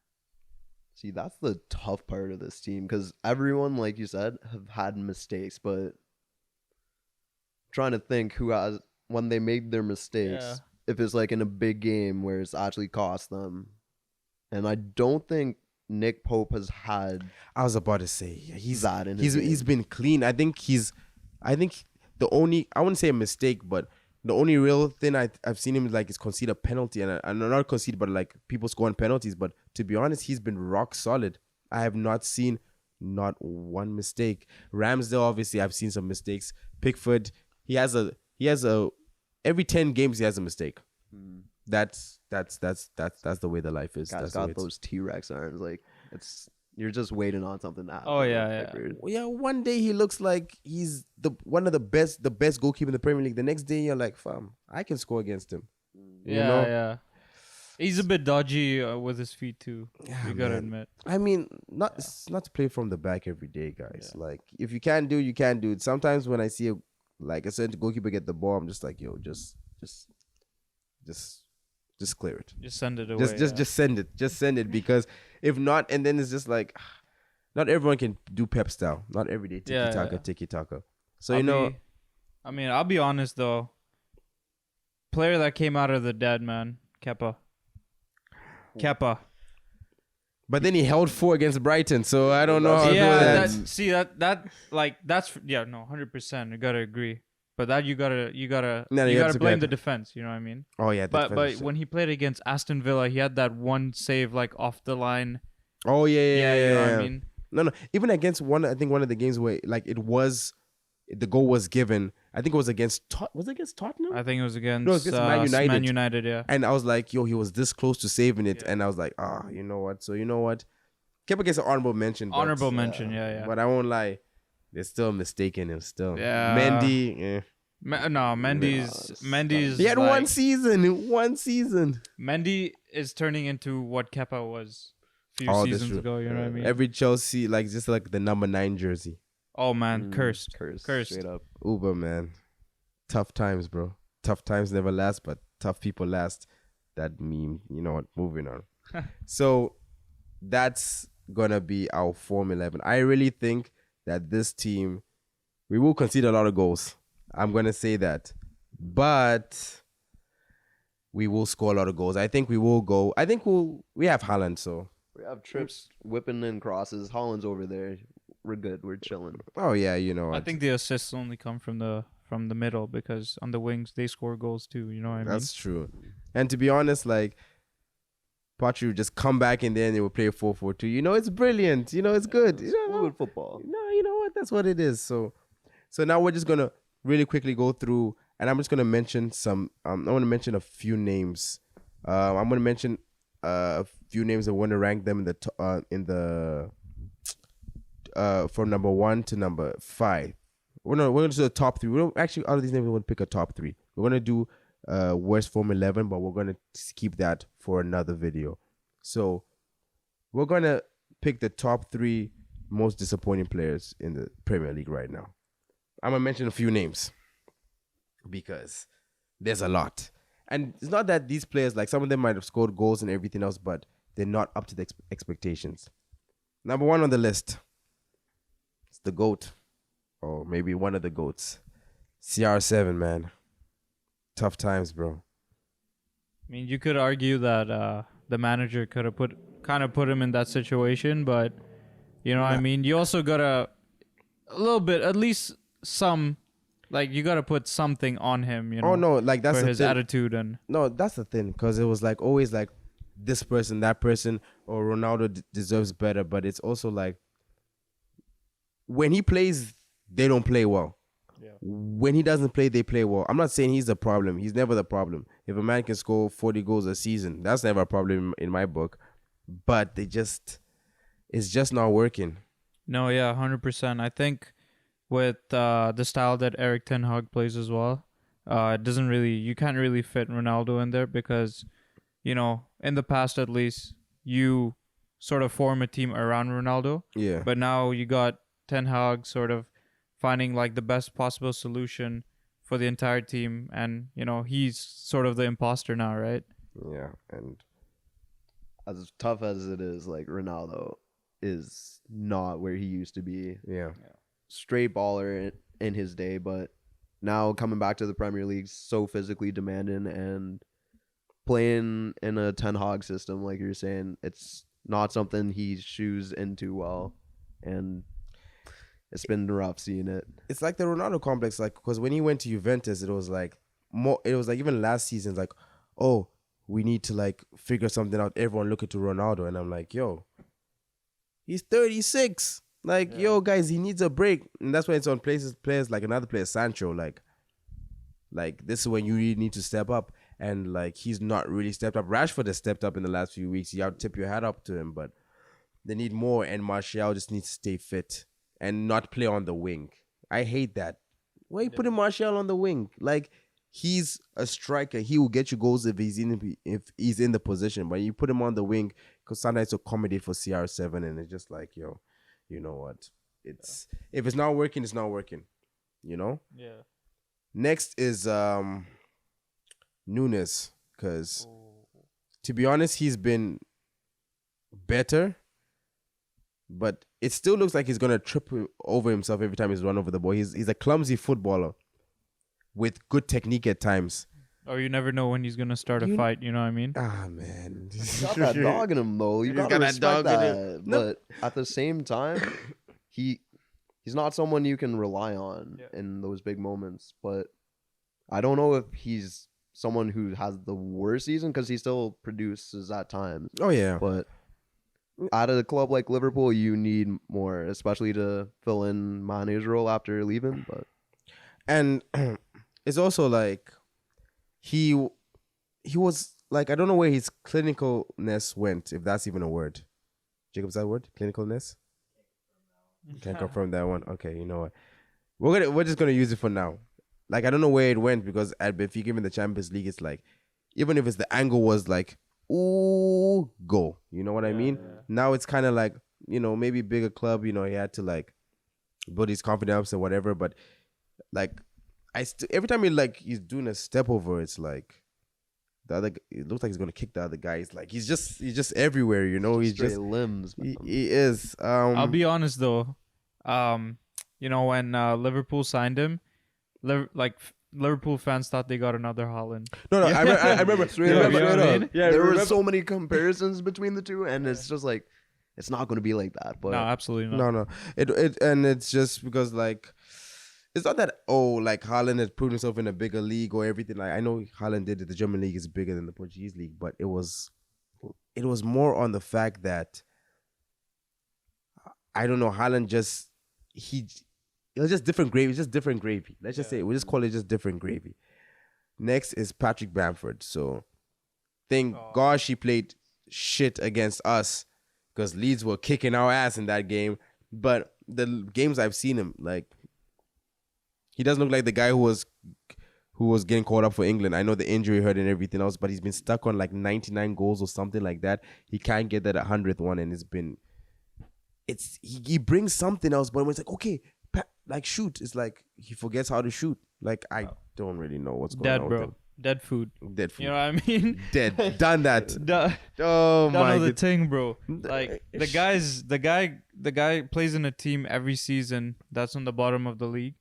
S3: See, that's the tough part of this team because everyone, like you said, have had mistakes, but trying to think who has when they made their mistakes,
S2: Yeah.
S3: if it's like in a big game where it's actually cost them. And I don't think Nick Pope has had
S1: I was about to say he's
S3: that in his
S1: he's
S3: game.
S1: been clean. I think the only, I wouldn't say a mistake, but the only real thing I've seen him like is concede a penalty, and not concede, but like people scoring penalties. But to be honest, he's been rock solid. I have not seen not one mistake. Ramsdale, obviously, I've seen some mistakes. Pickford, he has a every 10 games he has a mistake. That's the way the life is.
S3: Guy's
S1: That's the way
S3: got
S1: it's-
S3: those T-Rex arms. Like you're just waiting on something to happen.
S2: Oh, yeah,
S3: with
S2: yeah.
S3: Pickford.
S1: Well, yeah, one day he looks like he's one of the best goalkeeper in the Premier League. The next day you're like, fam, I can score against him. You know?
S2: Yeah. He's a bit dodgy with his feet too.
S1: Yeah,
S2: You gotta
S1: man.
S2: admit.
S1: I mean, it's not to play from the back every day, guys. Like if you can't do it, you can't do it. Sometimes when I see a certain goalkeeper get the ball, I'm just like, yo, just clear it.
S2: Just send it away.
S1: Just send it. Just send it, because if not, and then it's just like, not everyone can do Pep style. Not every day tiki taka. So
S2: I'll be honest though. Player that came out of the dead, man, Kepa.
S1: But then he held 4 against Brighton, so I don't know how I feel
S2: Yeah,
S1: that.
S2: that's 100%. You gotta agree. But that you gotta
S1: No,
S2: you
S1: you have
S2: gotta
S1: to
S2: blame
S1: be-
S2: the defense. You know what I mean?
S1: Oh yeah,
S2: But
S1: defense.
S2: when he played against Aston Villa, he had that one save like off the line.
S1: Oh yeah.
S2: You know what I mean?
S1: No. Even against one of the games where like the goal was given. I think it was against Tottenham.
S2: I think it was against,
S1: No, it's against Man United.
S2: Man United, yeah.
S1: And I was like, yo, he was this close to saving it, and I was like, you know what? So you know what? Kepa gets an honorable mention.
S2: Honorable mention, yeah.
S1: But I won't lie, they're still mistaking him. Still,
S2: Yeah.
S1: Mendy.
S2: Mendy's.
S1: He had
S2: like,
S1: one season.
S2: Mendy is turning into what Kepa was a few
S1: Oh, that's
S2: seasons
S1: true.
S2: ago. You know what I mean?
S1: Every Chelsea, just like the number 9 jersey.
S2: Oh man, cursed.
S3: Straight up.
S1: Uber, man. Tough times, bro. Tough times never last, but tough people last. That meme, you know what? Moving on. So that's gonna be our Form 11. I really think that this team, we will concede a lot of goals. I'm gonna say that, but we will score a lot of goals. I think we will go. I think we have Haaland, so.
S3: We have trips whipping in crosses. Holland's over there. We're good. We're chilling.
S1: Oh yeah, you know.
S2: I think the assists only come from the middle, because on the wings they score goals too. You know what I mean?
S1: That's true. And to be honest, like, Potter will just come back in there and they will play a 4-4-2. You know, it's brilliant. You know, it's good. You know,
S3: Fluid football.
S1: no, you know what? That's what it is. So now we're just gonna really quickly go through, and I'm just gonna mention some. I want to mention a few names. I'm gonna mention a few names. I want to rank them from number 1 to number 5. We're gonna do the top 3. We don't actually, out of these names, we want to pick a top 3. We're gonna do worst Form 11, but we're gonna keep that for another video. So we're gonna pick the top 3 most disappointing players in the Premier League right now. I'm gonna mention a few names because there's a lot, and it's not that these players, like, some of them might have scored goals and everything else, but they're not up to the expectations. Number 1 on the list, it's the GOAT, or maybe one of the GOATs, CR7, man. Tough times, bro.
S2: I mean, you could argue that the manager could have put him in that situation, but you know what I mean? You also gotta a little bit, at least some, like, you gotta put something on him, you know?
S1: Oh no, like, that's
S2: for
S1: the
S2: his
S1: thing.
S2: attitude. And
S1: No, that's the thing, because it was like always like this person, that person, or Ronaldo deserves better, but it's also like when he plays, they don't play well.
S2: Yeah.
S1: When he doesn't play, they play well. I'm not saying he's the problem. He's never the problem. If a man can score 40 goals a season, that's never a problem in my book. But they just, it's just not working.
S2: No, yeah, 100%. I think with the style that Eric Ten Hag plays as well, it doesn't really, you can't really fit Ronaldo in there because, in the past at least, you sort of form a team around Ronaldo,
S1: Yeah.
S2: but now you got Ten Hag sort of finding like the best possible solution for the entire team, and he's sort of the imposter now, right?
S1: Yeah. And
S3: As tough as it is, like Ronaldo is not where he used to be.
S1: yeah.
S3: Straight baller in his day, but now coming back to the Premier League, so physically demanding and playing in a Ten Hag system, like you're saying, it's not something he shoes into well, and it's been rough seeing it.
S1: It's like the Ronaldo complex, like, because when he went to Juventus, it was like more. It was like even last season, like, oh, we need to like figure something out. Everyone looking to Ronaldo, and I'm like, yo, he's 36. Like, yo, guys, he needs a break, and that's why it's on players like another player, Sancho. Like this is when you really need to step up, and like he's not really stepped up. Rashford has stepped up in the last few weeks. You have to tip your hat up to him, but they need more, and Martial just needs to stay fit and not play on the wing. I hate that. Why you putting Martial on the wing? Like, he's a striker. He will get you goals if he's in the position. But you put him on the wing because sometimes to accommodate for CR7, and it's just like, yo, you know what? If it's not working, it's not working.
S2: Yeah.
S1: Next is Nunes, because to be honest, he's been better, but it still looks like he's gonna trip over himself every time he's run over the ball. He's a clumsy footballer with good technique at times.
S2: Or you never know when he's gonna start a fight. You know what I mean?
S1: Ah, man,
S3: He's got that dog in him, though. You
S1: He's
S3: gotta
S1: got that
S3: respect
S1: dog in
S3: that.
S1: him.
S3: But at the same time, he's not someone you can rely on in those big moments. But I don't know if he's someone who has the worst season because he still produces at times.
S1: Oh yeah,
S3: But out of a club like Liverpool, you need more, especially to fill in Mane's role after leaving. But
S1: and it's also like he was like, I don't know where his clinicalness went, if that's even a word. Jacob's that word? Clinicalness? Can't confirm that one. Okay, you know what? We're just gonna use it for now. Like, I don't know where it went, because at Benfica in the Champions League, it's like, even if it's the angle was like, ooh, go. You know what I mean?
S2: Yeah.
S1: Now it's kind of like, maybe bigger club, he had to like build his confidence or whatever. But like, every time he's doing a step over, it's like it looks like he's gonna kick the other guy. It's like he's just everywhere, He's
S3: straight
S1: just
S3: limbs.
S1: he is.
S2: I'll be honest though, when Liverpool signed him, Liverpool fans thought they got another Haaland.
S1: No, I remember.
S3: Straight
S2: Yeah,
S3: up,
S2: you know
S3: straight
S2: what I
S3: up.
S2: mean?
S1: Yeah,
S3: There were
S1: remember-
S3: so many comparisons between the two, and it's just like it's not going to be like that. But
S2: No, absolutely not.
S1: No. And it's just because like, it's not that like Haaland has proven himself in a bigger league or everything. Like, I know Haaland did it. The German league is bigger than the Portuguese league, but it was more on the fact that, I don't know, Haaland it was just different gravy. It's just different gravy. Let's just say we'll just call it just different gravy. Next is Patrick Bamford. So thank God she played shit against us, because Leeds were kicking our ass in that game. But the games I've seen him, like, he doesn't look like the guy who was getting called up for England. I know the injury hurt and everything else, but he's been stuck on like 99 goals or something like that. He can't get that 100th one, and he brings something else. But when it's like, okay, like, shoot, it's like he forgets how to shoot. Like, I don't really know what's going
S2: Dead,
S1: on
S2: bro.
S1: with him.
S2: Dead food.
S1: Dead food.
S2: You know what I mean?
S1: Dead. Done that.
S2: Done
S1: Oh my
S2: the
S1: god.
S2: thing, bro. Like, the guy plays in a team every season that's on the bottom of the league.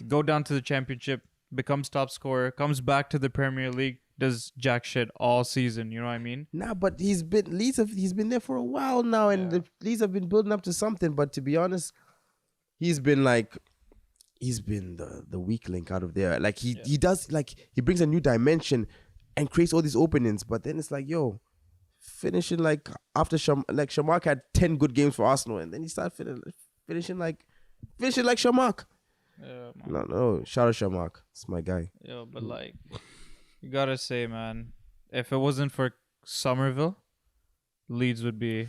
S2: Go down to the championship, becomes top scorer, comes back to the Premier League, does jack shit all season. You know what I mean?
S1: Nah, but he's been there for a while now, and the Leeds have been building up to something. But to be honest, he's been the weak link out of there. Like, he does, like, he brings a new dimension and creates all these openings. But then it's like, yo, finishing like after Shamark had 10 good games for Arsenal, and then he started finishing like Shamark.
S2: Yeah, man.
S1: No, shout out Shamark. It's my guy.
S2: Yo, but like, you gotta say, man, if it wasn't for Somerville, Leeds would be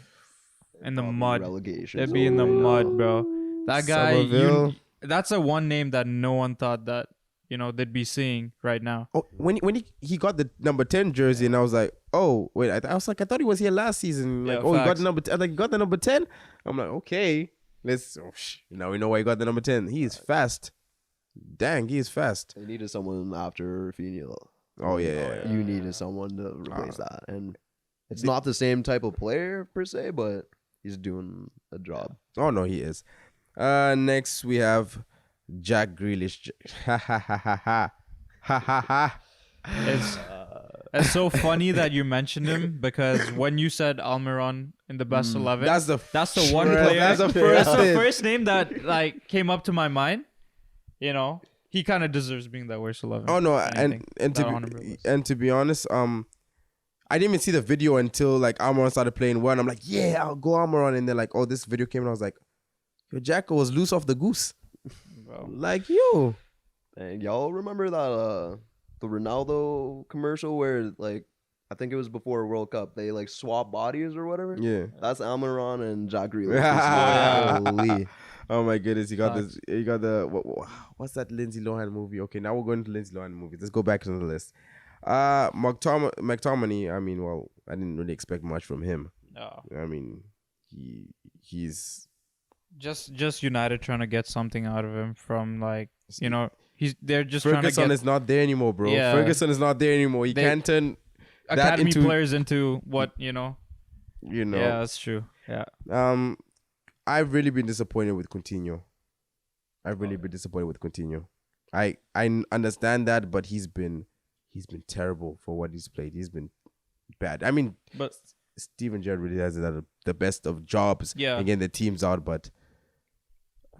S2: in the
S3: Probably
S2: mud.
S3: relegation
S2: They'd be in the
S3: zone right
S2: mud,
S3: now.
S2: bro. That guy,
S1: Somerville.
S2: that's a one name that no one thought that they'd be seeing right now.
S1: Oh, when he got the number 10 jersey, and I was like, oh wait, I was like, I thought he was here last season. Like,
S2: Yeah,
S1: oh, he got
S2: facts.
S1: the number. Like, he got the number 10. I'm like, okay, let's. Now we know why he got the number 10. He is fast. Dang, he is fast.
S3: They needed someone after Rafinha.
S1: Oh yeah.
S3: You needed someone to replace that, and it's not the same type of player per se, but he's doing a job.
S1: Oh no, he is. Next we have Jack Grealish. Ha ha ha ha ha ha ha ha.
S2: It's so funny that you mentioned him because when you said Almiron in the best 11,
S1: That's the
S2: one player.
S1: That's the
S2: That's
S1: first.
S2: the first name that like came up to my mind. He kind of deserves being that worst 11.
S1: Oh no,
S2: if anything.
S1: and
S2: That on him
S1: to be honest, I didn't even see the video until like Almiron started playing well. And I'm like, yeah, I'll go Almiron, and then like, oh, this video came, and I was like, your Jacko was loose off the goose.
S2: Bro.
S1: Like, yo.
S3: And y'all remember that the Ronaldo commercial where like I think it was before World Cup they like swap bodies or whatever.
S1: Yeah.
S3: That's Almiron and Jack Grealish. Holy.
S1: Oh my goodness, he got this. He got the what's that Lindsay Lohan movie? Okay, now we're going to Lindsay Lohan movies. Let's go back to the list. McTominay. I mean, well, I didn't really expect much from him.
S2: No.
S1: I mean, he's
S2: Just United trying to get something out of him from they're just
S1: Ferguson
S2: trying to get
S1: is not there anymore, bro.
S2: Yeah.
S1: Ferguson is not there anymore. He can't turn that
S2: academy
S1: into
S2: players into what
S1: you know.
S2: Yeah, that's true. Yeah.
S1: I've really been disappointed with Coutinho. I've really been disappointed with Coutinho. I understand that, but he's been terrible for what he's played. He's been bad. I mean,
S2: But
S1: Steven Gerrard really has the best of jobs
S2: Yeah.
S1: and getting the teams out, but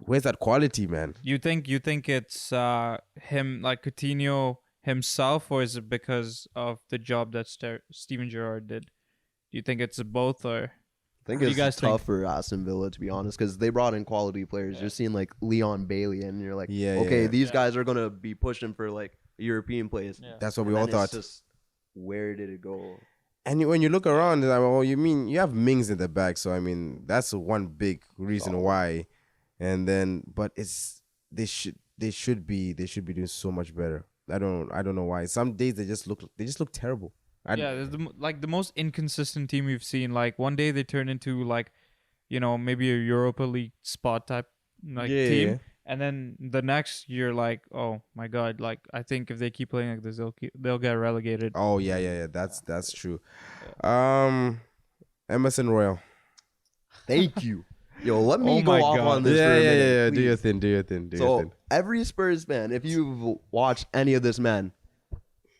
S1: where's that quality, man?
S2: you think it's him, like Coutinho himself, or is it because of the job that Steven Gerrard did? Do you think it's both, or
S3: I think
S2: What do
S3: it's
S2: you guys
S3: tough
S2: think?
S3: for Aston Villa, to be honest, because they brought in quality players. You're seeing like Leon Bailey, and you're like,
S1: Yeah,
S3: okay,
S1: yeah.
S3: these guys are gonna be pushing for like European plays.
S2: Yeah.
S1: That's what we
S3: And
S1: all
S3: then
S1: thought.
S3: it's just, where did it go?
S1: And when you look around, it's like, well, you mean you have Mings in the back, so I mean that's one big reason why. And then, but they should be doing so much better. I don't know why. Some days they just look terrible.
S2: there's the most inconsistent team we've seen. Like one day they turn into like, maybe a Europa League spot type team, and then the next you're like, oh my god, like I think if they keep playing like this, they'll get relegated.
S1: Oh yeah. That's true. Emerson Royal.
S3: Thank you. Yo, let me
S2: Oh
S3: go
S2: my
S3: off
S2: God.
S3: on this for a minute.
S1: Do your
S3: please.
S1: thing. Do your thing.
S3: So every Spurs fan, if you've watched any of this man,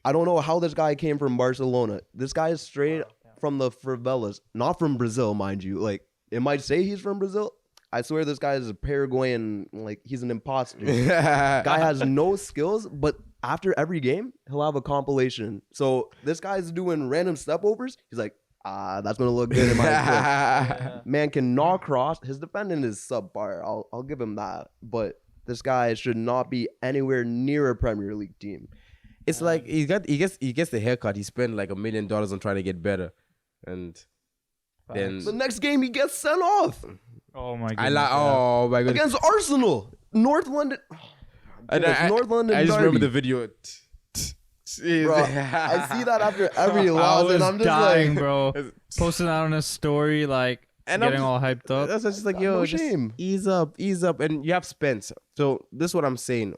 S3: I don't know how this guy came from Barcelona. This guy is straight from the favelas, not from Brazil, mind you. Like it might say he's from Brazil. I swear this guy is a Paraguayan. Like he's an imposter. Guy has no skills, but after every game, he'll have a compilation. So this guy's doing random stepovers. He's like, that's gonna look good in my clip. Man can knock cross. His defending is subpar. I'll give him that. But this guy should not be anywhere near a Premier League team.
S1: It's like he gets the haircut. He spent like $1 million on trying to get better, and then
S3: The next game he gets sent off
S2: Oh my god.
S1: oh my god.
S3: against Arsenal, North London. North London
S1: I just remember
S3: derby.
S1: the video.
S3: Bro, I see that after every
S2: I
S3: loss,
S2: was
S3: and I'm just
S2: dying,
S3: like,
S2: bro. Posting that on a story, like
S1: And I'm
S2: getting all hyped up.
S1: That's just like,
S3: No
S1: yo, just
S3: shame.
S1: ease up, and you have Spence. So this is what I'm saying.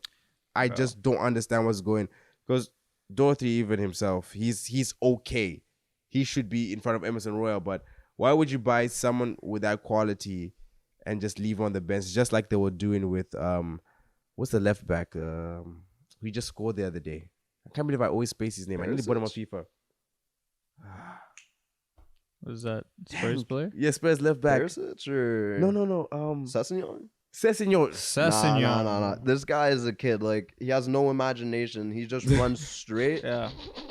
S1: I just don't understand what's going, because Dorothy, even himself, he's okay. He should be in front of Emerson Royal, but why would you buy someone with that quality and just leave on the bench, just like they were doing with what's the left back? We just scored the other day. I can't believe I always space his name. I need to put him on FIFA.
S2: Was that Spurs player?
S1: Yeah, Spurs left back.
S3: Perisic or
S1: No.
S3: Sessegnon?
S1: Sessignon.
S3: Nah. This guy is a kid. Like he has no imagination. He just runs straight.
S2: Yeah.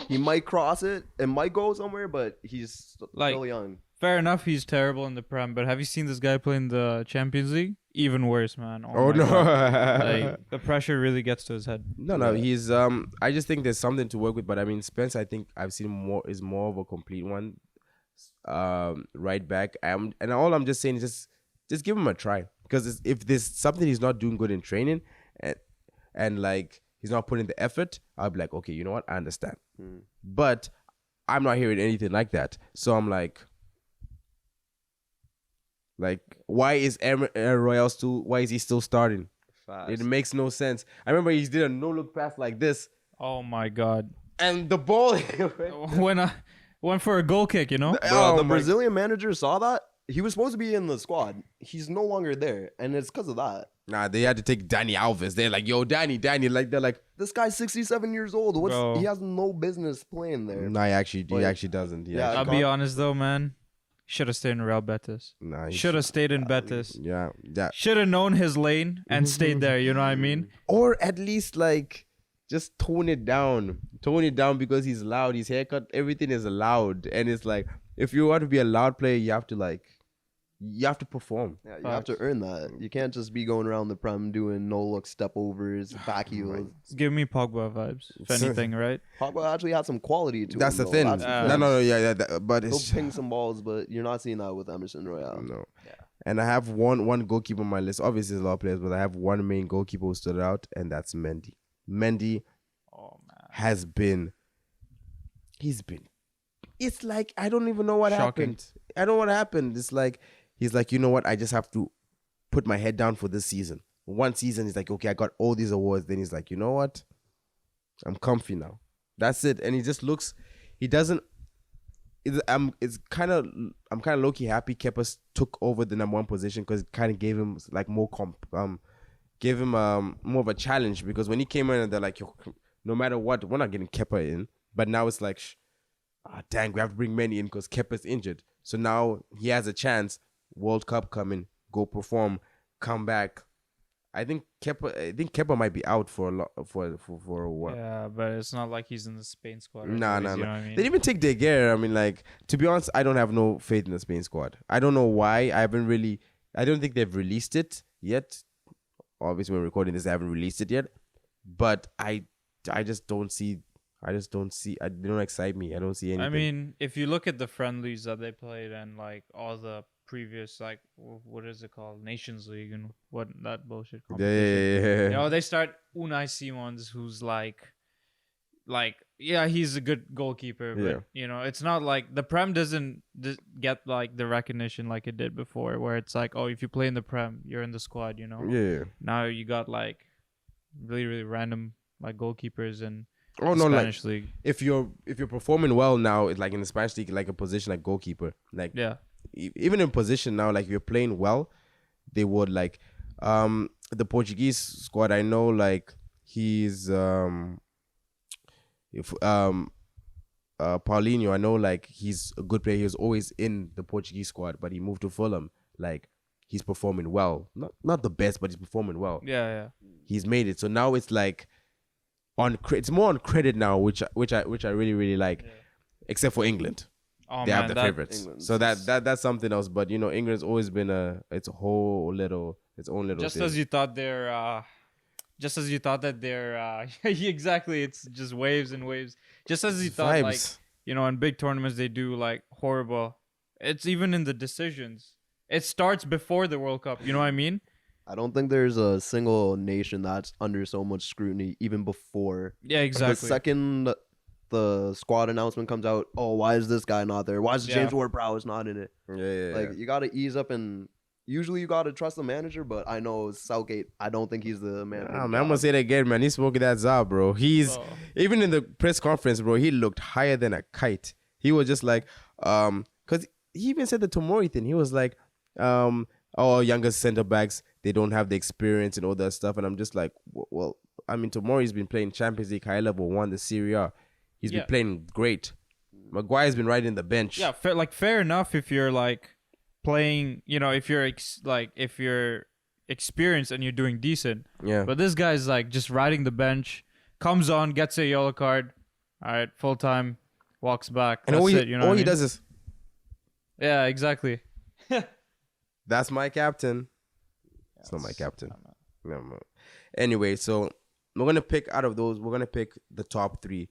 S3: He might cross it. It might go somewhere, but he's
S2: Like-
S3: still young.
S2: Fair enough, he's terrible in the Prem, but have you seen this guy play in the Champions League? Even worse, man.
S1: Oh
S2: my
S1: no.
S2: God. Like the pressure really gets to his head.
S1: No, he's I just think there's something to work with, but I mean Spence, I think I've seen more of a complete one. right back. And all I'm just saying is just give him a try, because if there's something he's not doing good in training, and like he's not putting the effort, I'll be like, okay, you know what, I understand. But I'm not hearing anything like that, so I'm like, why is Royale still? Why is he still starting?
S3: Fast.
S1: It makes no sense. I remember he did a no look pass like this,
S2: Oh my god.
S1: and the ball.
S2: When I went for a goal kick, you know?
S3: Bro, the
S1: my-
S3: Brazilian manager saw that. He was supposed to be in the squad. He's no longer there, and it's because of that.
S1: Nah, they had to take Danny Alves. They're like, yo, Danny, like they're like,
S3: This guy's 67 years old.
S2: Bro.
S3: He has no business playing there.
S1: nah, he actually
S3: Like,
S1: doesn't.
S3: yeah,
S2: I'll be honest though, man. Should have stayed in Real Betis.
S1: Nah, he
S2: Should have stayed in Betis.
S1: Yeah,
S2: Should have known his lane and stayed there, you know what I mean?
S1: or at least like just tone it down, because he's loud. His haircut, everything is loud, and it's like if you want to be a loud player, you have to perform.
S3: Yeah, you have to earn that. You can't just be going around the prem doing no look step overs, back heels.
S2: Give me Pogba vibes, if anything, right?
S3: Pogba actually had some quality to
S1: That's
S3: him.
S1: the
S3: though.
S1: thing.
S3: That's
S1: No, yeah, but
S3: He'll
S1: it's
S3: ping some balls, but you're not seeing that with Emerson Royale.
S1: no. And I have one goalkeeper on my list. Obviously, there's a lot of players, but I have one main goalkeeper who stood out, and that's Mendy. Mendy
S2: Oh man.
S1: has been. He's been. It's like I don't even know what
S2: Shocking.
S1: happened. I don't know what happened. It's like he's like, you know what? I just have to put my head down for this season. One season, he's like, okay, I got all these awards. Then he's like, you know what? I'm comfy now. That's it. And he just looks. He doesn't. I'm kind of low key happy Kepa took over the number one position, because it kind of gave him like more more of a challenge, because when he came in and they're like, yo, no matter what, we're not getting Kepa in. But now it's like, dang, we have to bring Mendy in because Kepa's injured. So now he has a chance. World Cup coming, go perform, come back. I think Kepa might be out for a while.
S2: Yeah, but it's not like he's in the Spain squad.
S1: Nah.
S2: You know what I
S1: They
S2: mean?
S1: didn't even take De Gea. I mean, like, to be honest, I don't have no faith in the Spain squad. I don't know why. I don't think they've released it yet. Obviously, we're recording this, they haven't released it yet. But I just don't see. They don't excite me. I don't see anything.
S2: I mean, if you look at the friendlies that they played and like all the previous, like, what is it called, Nations League and what that bullshit competition.
S1: yeah.
S2: You know, they start Unai Simons, who's like, yeah, he's a good goalkeeper, but
S1: Yeah.
S2: you know, it's not like the Prem doesn't get like the recognition like it did before, where it's like, oh, if you play in the Prem, you're in the squad. You know,
S1: Yeah.
S2: now you got like really really random like goalkeepers in
S1: Oh
S2: the
S1: no, like
S2: Spanish league.
S1: if you're performing well now, it's like in the Spanish league, like a position like goalkeeper, like
S2: Yeah,
S1: even in position now, like if you're playing well, they would like the Portuguese squad. I know like he's Paulinho. I know like he's a good player. He was always in the Portuguese squad, but he moved to Fulham. Like he's performing well, not the best, but he's performing well.
S2: yeah.
S1: He's made it. So now it's like it's more on credit now, which I really really like, except for England.
S2: Oh
S1: They
S2: man,
S1: have the
S2: that,
S1: favorites,
S3: England's
S1: so that's something else. But you know, England's always been its own little
S2: just
S1: thing.
S2: as you thought that they're exactly, it's just waves and waves. Just as you thought, like,
S1: Vibes.
S2: you know, in big tournaments they do like horrible. It's even in the decisions. It starts before the World Cup. You know what I mean?
S3: I don't think there's a single nation that's under so much scrutiny even before.
S2: Yeah,
S3: The
S2: exactly.
S3: second the squad announcement comes out, oh, why is this guy not there? Why is
S2: Yeah.
S3: James Ward-Prowse not in it?
S1: Yeah.
S3: Like, you got to ease up, and usually you got to trust the manager, but I know Southgate, I don't think he's the manager.
S1: Man, I'm gonna say that again, man. He's smoking that Za, bro. He's
S2: Oh.
S1: even in the press conference, bro. He looked higher than a kite. He was just like, because he even said the Tomori thing. He was like, our younger center backs, they don't have the experience and all that stuff. And I'm just like, well, I mean, Tomori's been playing Champions League high level, won the Serie A. He's been playing great. Maguire's been riding the bench.
S2: Yeah, fair enough if you're like playing, you know, if you're if you're experienced and you're doing decent.
S1: Yeah.
S2: But this guy's like just riding the bench, comes on, gets a yellow card, all right, full time, walks back.
S1: And
S2: That's
S1: all he,
S2: it. You know,
S1: all
S2: what I
S1: he
S2: mean?
S1: does is,
S2: Yeah, exactly.
S1: that's my captain. It's not my captain. No. Anyway, so we're gonna pick out of those. We're gonna pick the top three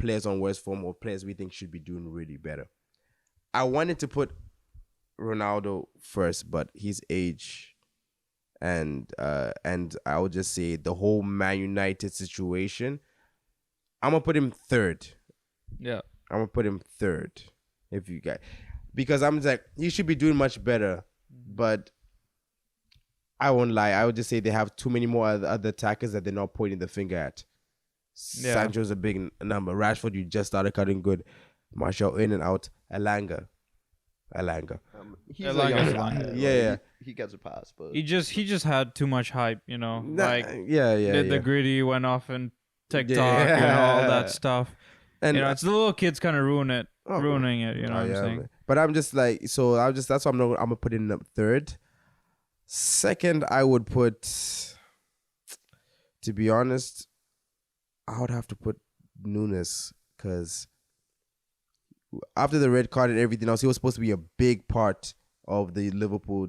S1: players on worse form or players we think should be doing really better. I wanted to put Ronaldo first, but his age and I would just say the whole Man United situation, I'm gonna put him third.
S2: Yeah.
S1: I'm gonna put him third. If you guys, because I'm just like, he should be doing much better, but I won't lie. I would just say they have too many more other attackers that they're not pointing the finger at.
S2: Yeah.
S1: Sancho's a big number. Rashford, you just started cutting good. Martial in and out. Elanga.
S3: He's
S2: Elanga's
S3: a young
S2: fine.
S3: guy.
S1: Yeah.
S3: He gets a pass, but
S2: He just had too much hype, you know. Like
S1: Yeah.
S2: the gritty went off and TikTok
S1: Yeah.
S2: and all that stuff.
S1: And
S2: You know, it's the little kids kind of ruining it. You know what I'm saying?
S1: man. But I'm just like, so that's why I'm gonna put in third. Second, I would put, to be honest, I would have to put Nunes, because after the red card and everything else, he was supposed to be a big part of the Liverpool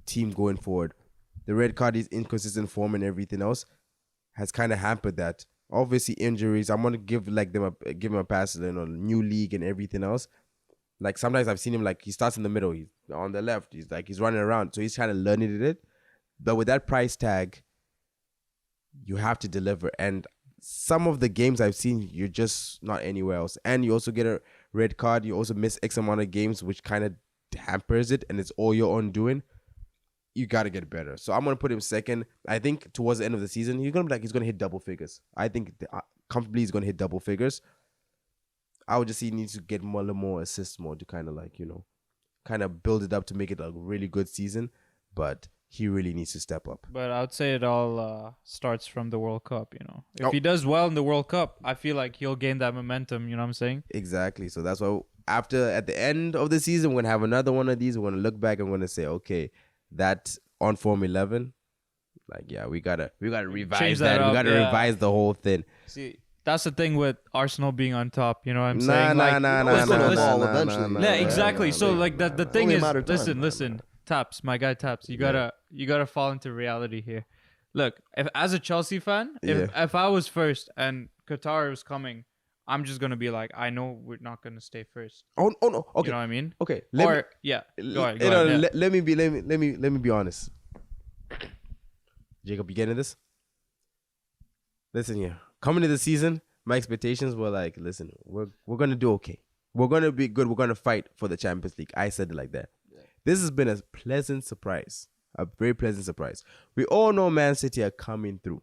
S1: team going forward. The red card, his inconsistent form and everything else has kind of hampered that. Obviously, injuries. I'm gonna give him a pass in a new league and everything else. Like sometimes I've seen him, like he starts in the middle, he's on the left, he's running around, so he's kind of learning it. But with that price tag, you have to deliver. And some of the games I've seen, you're just not anywhere else. And you also get a red card. You also miss X amount of games, which kind of hampers it, and it's all your own doing. You got to get better. So I'm going to put him second. I think towards the end of the season, he's going to hit double figures. I think comfortably he's going to hit double figures. I would just say he needs to get a little more assists more to kind of like, kind of build it up to make it a really good season. But he really needs to step up.
S2: But I would say it all starts from the World Cup, you know. If he does well in the World Cup, I feel like he'll gain that momentum, you know what I'm saying?
S1: Exactly. So that's why at the end of the season, we're going to have another one of these. We're going to look back and we're going to say, okay, that on Form 11, like, yeah, we gotta revise
S2: Change
S1: that.
S2: that
S1: We
S2: up,
S1: gotta
S2: yeah.
S1: revise the whole thing.
S2: See, that's the thing with Arsenal being on top, you know what I'm
S1: Nah,
S2: saying?
S3: eventually.
S2: Yeah, exactly. So like the thing
S3: Only a
S2: is,
S3: matter of time.
S2: listen, Taps, my guy Taps, you gotta fall into reality here. Look, if as a Chelsea fan, if I was first and Qatar was coming, I'm just gonna be like, I know we're not gonna stay first.
S1: Oh no. Okay.
S2: You know what I mean?
S1: Okay.
S2: Go ahead. Go ahead. Yeah.
S1: Let me be honest. Jacob, you getting this? Listen here. Coming to the season, my expectations were like, listen, we're gonna do okay. We're gonna be good. We're gonna fight for the Champions League. I said it like that. Yeah. This has been a pleasant surprise. A very pleasant surprise. We all know Man City are coming through.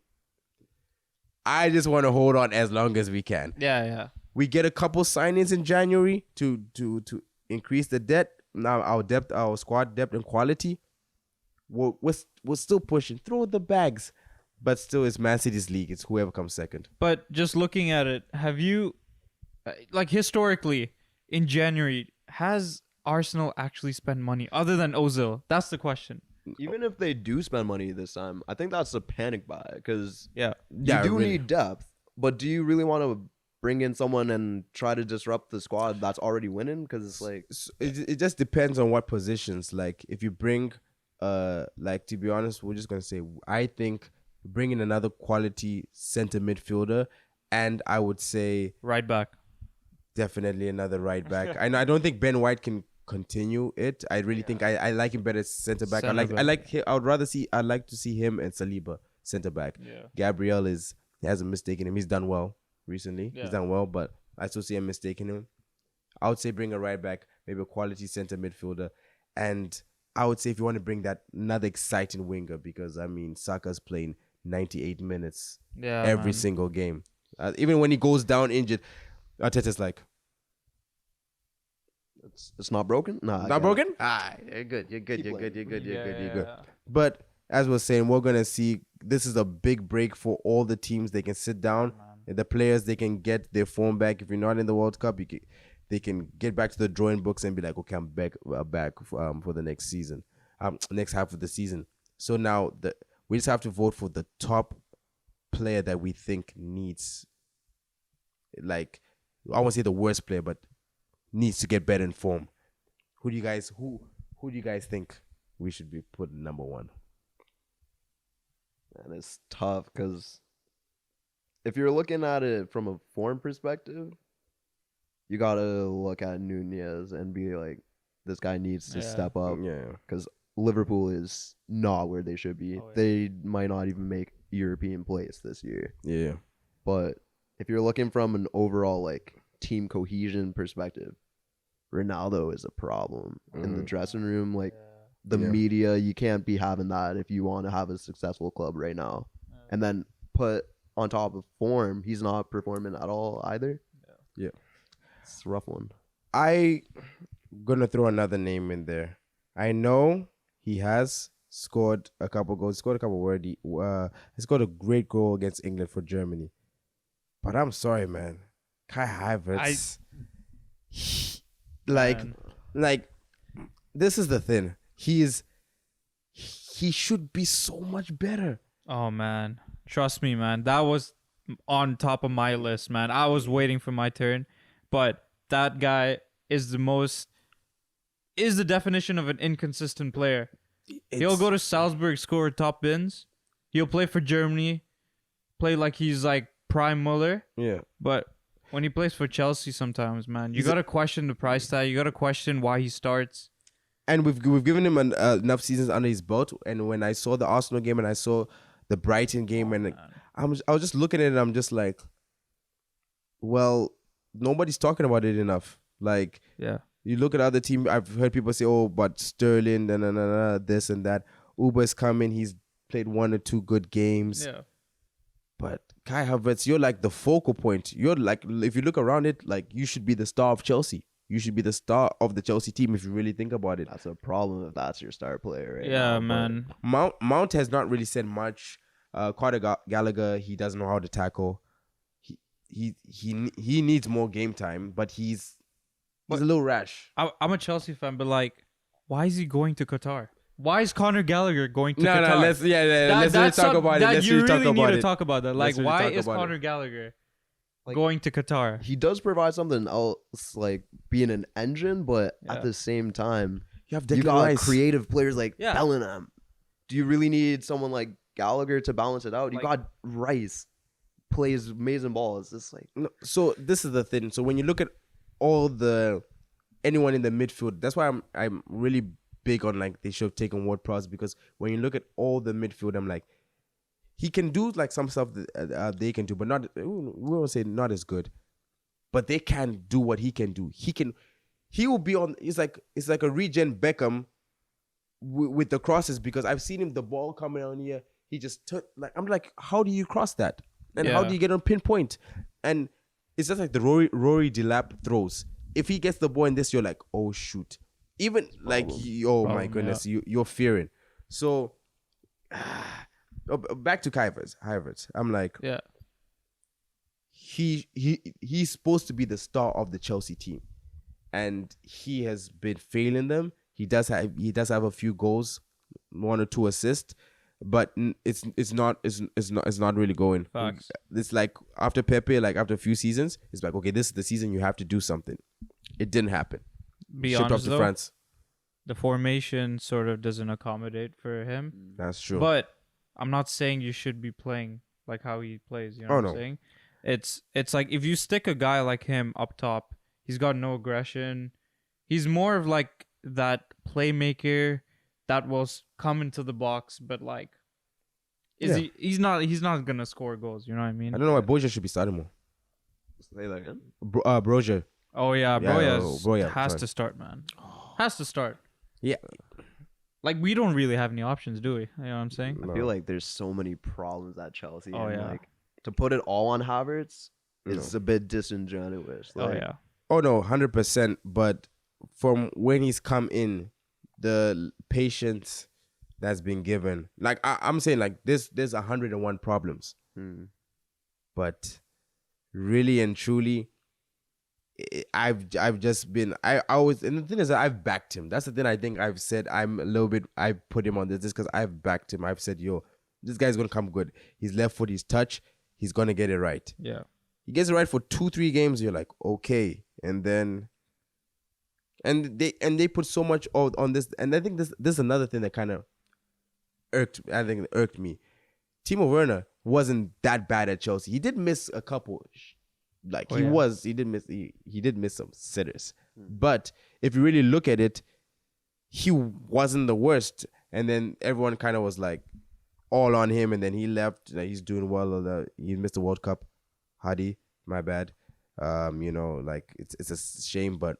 S1: I just want to hold on as long as we can.
S2: Yeah.
S1: We get a couple signings in January to increase the depth. Now our squad depth and quality. We're still pushing. Throw the bags. But still, it's Man City's league. It's whoever comes second.
S2: But just looking at it, have you, like historically, in January, has Arsenal actually spent money other than Ozil? That's the question.
S3: Even if they do spend money this time, I think that's a panic buy because
S2: Yeah.
S3: you do need depth. But do you really want to bring in someone and try to disrupt the squad that's already winning? Because it's like
S1: It just depends on what positions. Like if you bring, like to be honest, we're just gonna say I think bringing another quality center midfielder, and I would say
S2: Right back.
S1: definitely another right back. I don't think Ben White can continue it. I really think I like him better as center back. I'd like to see him and Saliba center back.
S2: Yeah.
S1: Gabriel he has a mistake in him. He's done well recently.
S2: Yeah.
S1: He's done well, but I still see a mistake in him. I would say bring a right back, maybe a quality center midfielder, and I would say if you want to bring that another exciting winger, because I mean Saka's playing 98 minutes every single game. Even when he goes down injured, Arteta's like,
S3: it's not broken. Nah,
S1: not broken. You're good. You're good. You're good. You're good. You're good. You're good.
S2: Yeah.
S1: But as we're saying, we're gonna see. This is a big break for all the teams. They can sit down. The players, they can get their form back. If you're not in the World Cup, they can get back to the drawing books and be like, okay, I'm back for the next season, next half of the season. So now we just have to vote for the top player that we think needs, like, I won't say the worst player, but needs to get better in form. Who do you guys think we should be putting number one?
S3: And it's tough because if you're looking at it from a form perspective, you gotta look at Nunez and be like, this guy needs to
S2: Yeah.
S3: step up
S1: Yeah.
S3: because Liverpool is not where they should be.
S2: Oh, yeah.
S3: They might not even make European place this year.
S1: Yeah.
S3: But if you're looking from an overall like team cohesion perspective, Ronaldo is a problem in the dressing room. Like the
S1: Yeah.
S3: media, you can't be having that if you want to have a successful club right now. And then put on top of form, he's not performing at all either.
S1: Yeah.
S3: It's a rough one.
S1: I gonna throw another name in there. I know he has scored a couple goals, scored a couple wordy. He scored a great goal against England for Germany. But I'm sorry, man. Kai Havertz,
S2: Man.
S1: like this is the thing. He should be so much better.
S2: Oh man, trust me, man. That was on top of my list, man. I was waiting for my turn, but that guy is the definition of an inconsistent player. He'll go to Salzburg, score top bins. He'll play for Germany, play like he's like prime Muller.
S1: Yeah.
S2: But when he plays for Chelsea, sometimes, man, you
S1: He's
S2: gotta question the price tag. You gotta question why he starts.
S1: And we've given him enough seasons under his belt. And when I saw the Arsenal game and I saw the Brighton game, and I was just looking at it, and I'm just like, well, nobody's talking about it enough. Like,
S2: Yeah.
S1: you look at other team. I've heard people say, "Oh, but Sterling, this and that." Uber's coming. He's played 1 or 2 good games.
S2: Yeah.
S1: But Kai Havertz, you're like the focal point. You're like, if you look around it, like you should be the star of Chelsea. You should be the star of the Chelsea team if you really think about it.
S3: That's a problem if that's your star player right
S2: Yeah,
S3: now, but
S2: man.
S1: Mount has not really said much. Carter Gallagher, he doesn't know how to tackle. He needs more game time, but he's a little rash.
S2: I'm a Chelsea fan, but like, why is he going to Qatar? Why is Conor Gallagher going to Qatar?
S1: Let's really talk about it. Let's
S2: you
S1: really talk
S2: really need
S1: about
S2: to
S1: it.
S2: talk about that. Like,
S1: Let's really
S2: why
S1: talk
S2: is
S1: about
S2: Conor
S1: it.
S2: Gallagher
S3: Like-
S2: going to Qatar?
S3: he does provide something else, like being an engine, but
S2: Yeah.
S3: at the same time,
S1: You have
S3: you
S1: Declan
S3: got
S1: Rice.
S3: creative players like
S2: Yeah.
S3: Bellingham. Do you really need someone like Gallagher to balance it out? You
S2: Like-
S3: got Rice, plays amazing ball. It's just like
S1: No, so this is the thing. So when you look at anyone in the midfield, that's why I'm really big on like they should have taken Ward-Prowse, because when you look at all the midfield, I'm like, he can do like some stuff that they can do, but not, we won't say not as good, but they can do what he can do. He will be on. It's like a regen Beckham with the crosses, because I've seen him, the ball coming on here, he just I'm like, how do you cross that? And how
S2: Yeah.
S1: do you get on pinpoint? And it's just like the Rory Delap throws. If he gets the ball in this, you're like, oh shoot. Even like, oh my
S2: Problem,
S1: goodness, you're fearing. So back to Havertz. I'm like,
S2: Yeah.
S1: he's supposed to be the star of the Chelsea team, and he has been failing them. He does have a few goals, 1 or 2 assists, but it's not really going.
S2: Facts.
S1: It's like after Pepe, like after a few seasons, it's like, okay, this is the season you have to do something. It didn't happen.
S2: Be
S1: Shipped off
S2: honest
S1: to
S2: though,
S1: France.
S2: the formation sort of doesn't accommodate for him.
S1: That's true.
S2: But I'm not saying you should be playing like how he plays. You know
S1: Oh,
S2: what I'm
S1: no.
S2: saying? It's like if you stick a guy like him up top, he's got no aggression. He's more of like that playmaker that will come into the box, but like, he's not gonna score goals. You know what I mean?
S1: I don't know why Broja should be starting more.
S3: say that again.
S1: Broja.
S2: Oh yeah,
S1: Broja,
S2: has
S1: sorry.
S2: to start, man. Has to start.
S1: Yeah.
S2: Like we don't really have any options, do we? You know what I'm saying?
S3: I feel like there's so many problems at Chelsea.
S2: Oh,
S3: and
S2: yeah.
S3: like to put it all on Havertz is
S1: No.
S3: a bit disingenuous.
S2: Oh
S3: Like,
S2: yeah.
S1: Oh no, 100%. But from when he's come in, the patience that's been given, like I'm saying, like there's 101 problems, but really and truly, I've just been I always, and the thing is that I've backed him. That's the thing. I think I've said I put him on this because I've backed him. I've said, yo, this guy's gonna come good. His left foot, his touch, he's gonna get it right.
S2: Yeah.
S1: He gets it right for 2-3 games. You're like, okay, and then, they put so much on this, and I think this is another thing that kind of irked me. Timo Werner, wasn't that bad at Chelsea. He did miss a couple. Like
S2: Oh,
S1: he
S2: yeah.
S1: did miss some sitters. But if you really look at it, he wasn't the worst. And then everyone kind of was like all on him, and then he left. He's doing well. He missed the World Cup. Hadi, my bad. Like it's a shame, but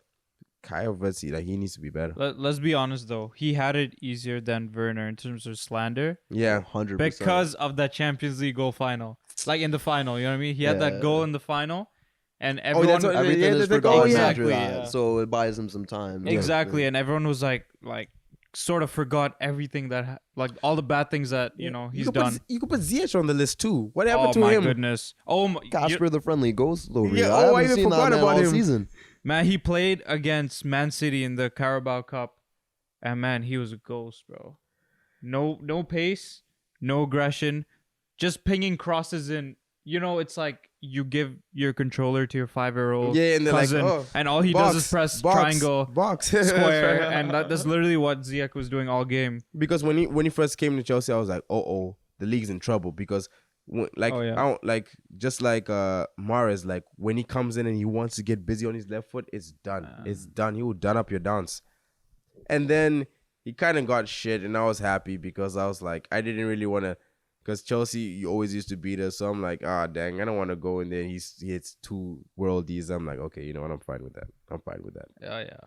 S1: Kai Havertz, like he needs to be better.
S2: Let's be honest though, he had it easier than Werner in terms of slander
S1: Yeah,
S3: 100%.
S2: because of that Champions League goal final. Like in the final, you know what I mean? He had that
S3: Yeah.
S2: goal in the final, and everyone
S1: that's what-
S3: Everything
S1: Yeah,
S3: is
S1: that's like,
S3: forgotten
S2: exactly,
S3: after that,
S2: yeah.
S3: so it buys him some time.
S2: exactly, and everyone was like sort of forgot everything that like all the bad things that he's done.
S1: You could put Ziyech on the list too. What happened
S2: Oh
S1: to
S2: my
S1: him?
S2: goodness! Oh my,
S3: Casper the friendly ghost over
S1: Yeah,
S3: here.
S1: oh, I
S3: I haven't
S1: even
S3: seen
S1: forgot
S3: that man
S1: about
S3: all
S1: him.
S3: season.
S2: man, he played against Man City in the Carabao Cup, and man, he was a ghost, bro. No pace, no aggression, just pinging crosses in. It's like you give your controller to your 5-year-old
S1: Yeah, and they're like,
S2: cousin,
S1: oh,
S2: and all he does is press triangle,
S1: box,
S2: square, and that's literally what Ziyech was doing all game.
S1: Because when he first came to Chelsea, I was like, oh, the league's in trouble because. I don't like just like Mahrez, like when he comes in and he wants to get busy on his left foot, it's done. It's done. He will done up your dance. And then he kind of got shit, and I was happy because I was like, I didn't really want to, because Chelsea, you always used to beat us. So I'm like, dang, I don't want to go in there. He hits 2 worldies. I'm like, okay, you know what? I'm fine with that.
S2: Yeah.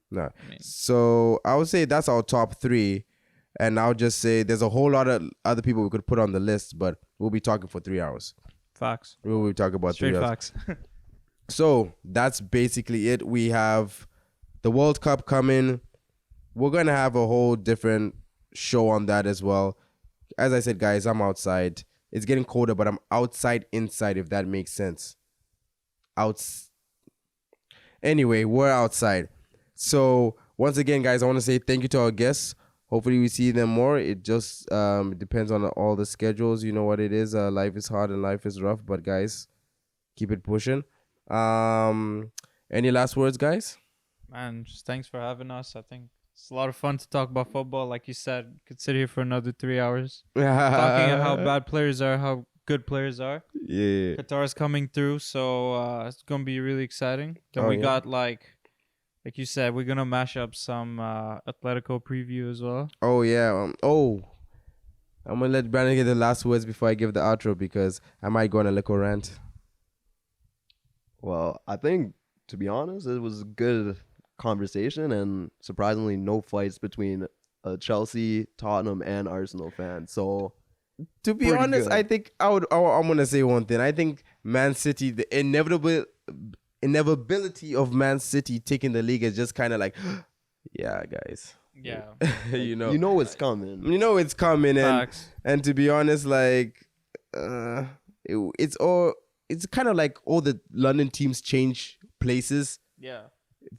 S1: No.
S2: I mean-
S1: So I would say that's our top 3. And I'll just say there's a whole lot of other people we could put on the list, but we'll be talking for 3 hours.
S2: Facts.
S1: We'll be talking about
S2: Straight
S1: 3 hours.
S2: facts.
S1: So that's basically it. We have the World Cup coming. We're going to have a whole different show on that as well. As I said, guys, I'm outside. It's getting colder, but I'm outside inside, if that makes sense. Anyway, we're outside. So once again, guys, I want to say thank you to our guests. Hopefully we see them more. It just depends on all the schedules. You know what it is. Life is hard and life is rough. But guys, keep it pushing. Any last words, guys?
S2: Man, just thanks for having us. I think it's a lot of fun to talk about football. Like you said, could sit here for another 3 hours talking about how bad players are, how good players are.
S1: Yeah.
S2: Qatar's coming through, so it's gonna be really exciting. Then we got like you said, we're gonna mash up some Atletico preview as well.
S1: Oh yeah. I'm gonna let Brandon get the last words before I give the outro because I might go on a little rant.
S3: Well, I think, to be honest, it was a good conversation, and surprisingly, no fights between a Chelsea, Tottenham, and Arsenal fan. So,
S1: To be
S3: Pretty
S1: honest,
S3: good.
S1: I think I'm gonna say one thing. I think Man City, the inevitability of Man City taking the league is just kind of like, yeah, guys.
S2: Yeah,
S1: you know,
S3: it's coming.
S1: you know it's coming,
S2: facts.
S1: and to be honest, like, it's kind of like all the London teams change places
S2: Yeah,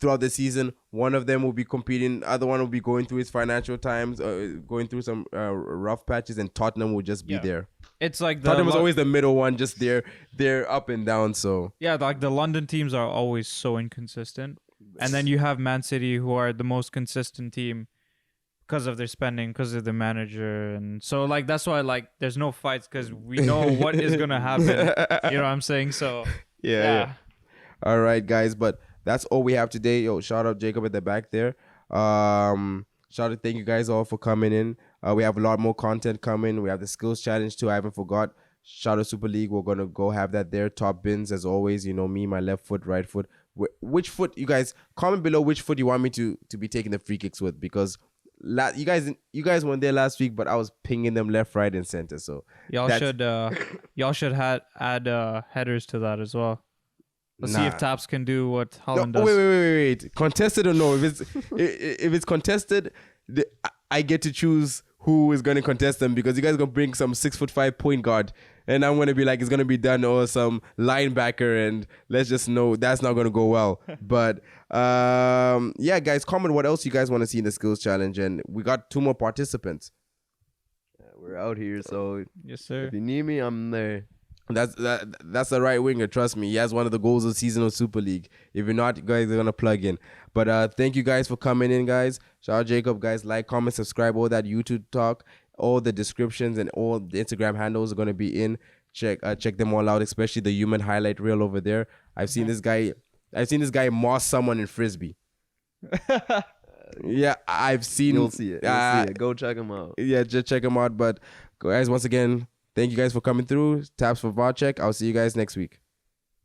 S1: throughout the season. One of them will be competing, other one will be going through his financial times, going through some rough patches, and Tottenham will just be
S2: Yeah.
S1: there.
S2: it's like the
S1: Tottenham was always the middle one, just they're up and down. So
S2: like the London teams are always so inconsistent, and then you have Man City, who are the most consistent team because of their spending, because of the manager, and so like that's why like there's no fights because we know what is gonna happen. You know what I'm saying? So
S1: yeah. All right, guys, but that's all we have today. Yo, shout out Jacob at the back there. Shout out, thank you guys all for coming in. We have a lot more content coming. We have the skills challenge too. I haven't forgot. Shout out Super League. We're gonna go have that there. Top bins as always. You know me, my left foot, right foot. Which foot? You guys comment below which foot you want me to be taking the free kicks with, because you guys weren't there last week, but I was pinging them left, right, and center. So
S2: y'all should add headers to that as well. Let's see if Taps can do what Holland does.
S1: Wait. Contested or no? If it's contested, I get to choose who is going to contest them, because you guys are going to bring some 6'5" point guard, and I'm going to be like, it's going to be done, or some linebacker, and let's just know that's not going to go well. But yeah, guys, comment what else you guys want to see in the skills challenge, and we got 2 more participants.
S3: Yeah, we're out here, so
S2: Yes, sir.
S3: if you need me, I'm there.
S1: That's the right winger. Trust me, he has one of the goals of the season of Super League. If you're not, you guys are gonna plug in. But thank you guys for coming in, guys. Shout out Jacob, guys. Like, comment, subscribe, all that YouTube talk. All the descriptions and all the Instagram handles are gonna be in. Check them all out, especially the human highlight reel over there. I've seen this guy moss someone in frisbee. Yeah, I've seen.
S3: You'll see it. You'll see it. Go check him out.
S1: Yeah, just check them out. But guys, once again, thank you guys for coming through. Taps for VOD check. I'll see you guys next week.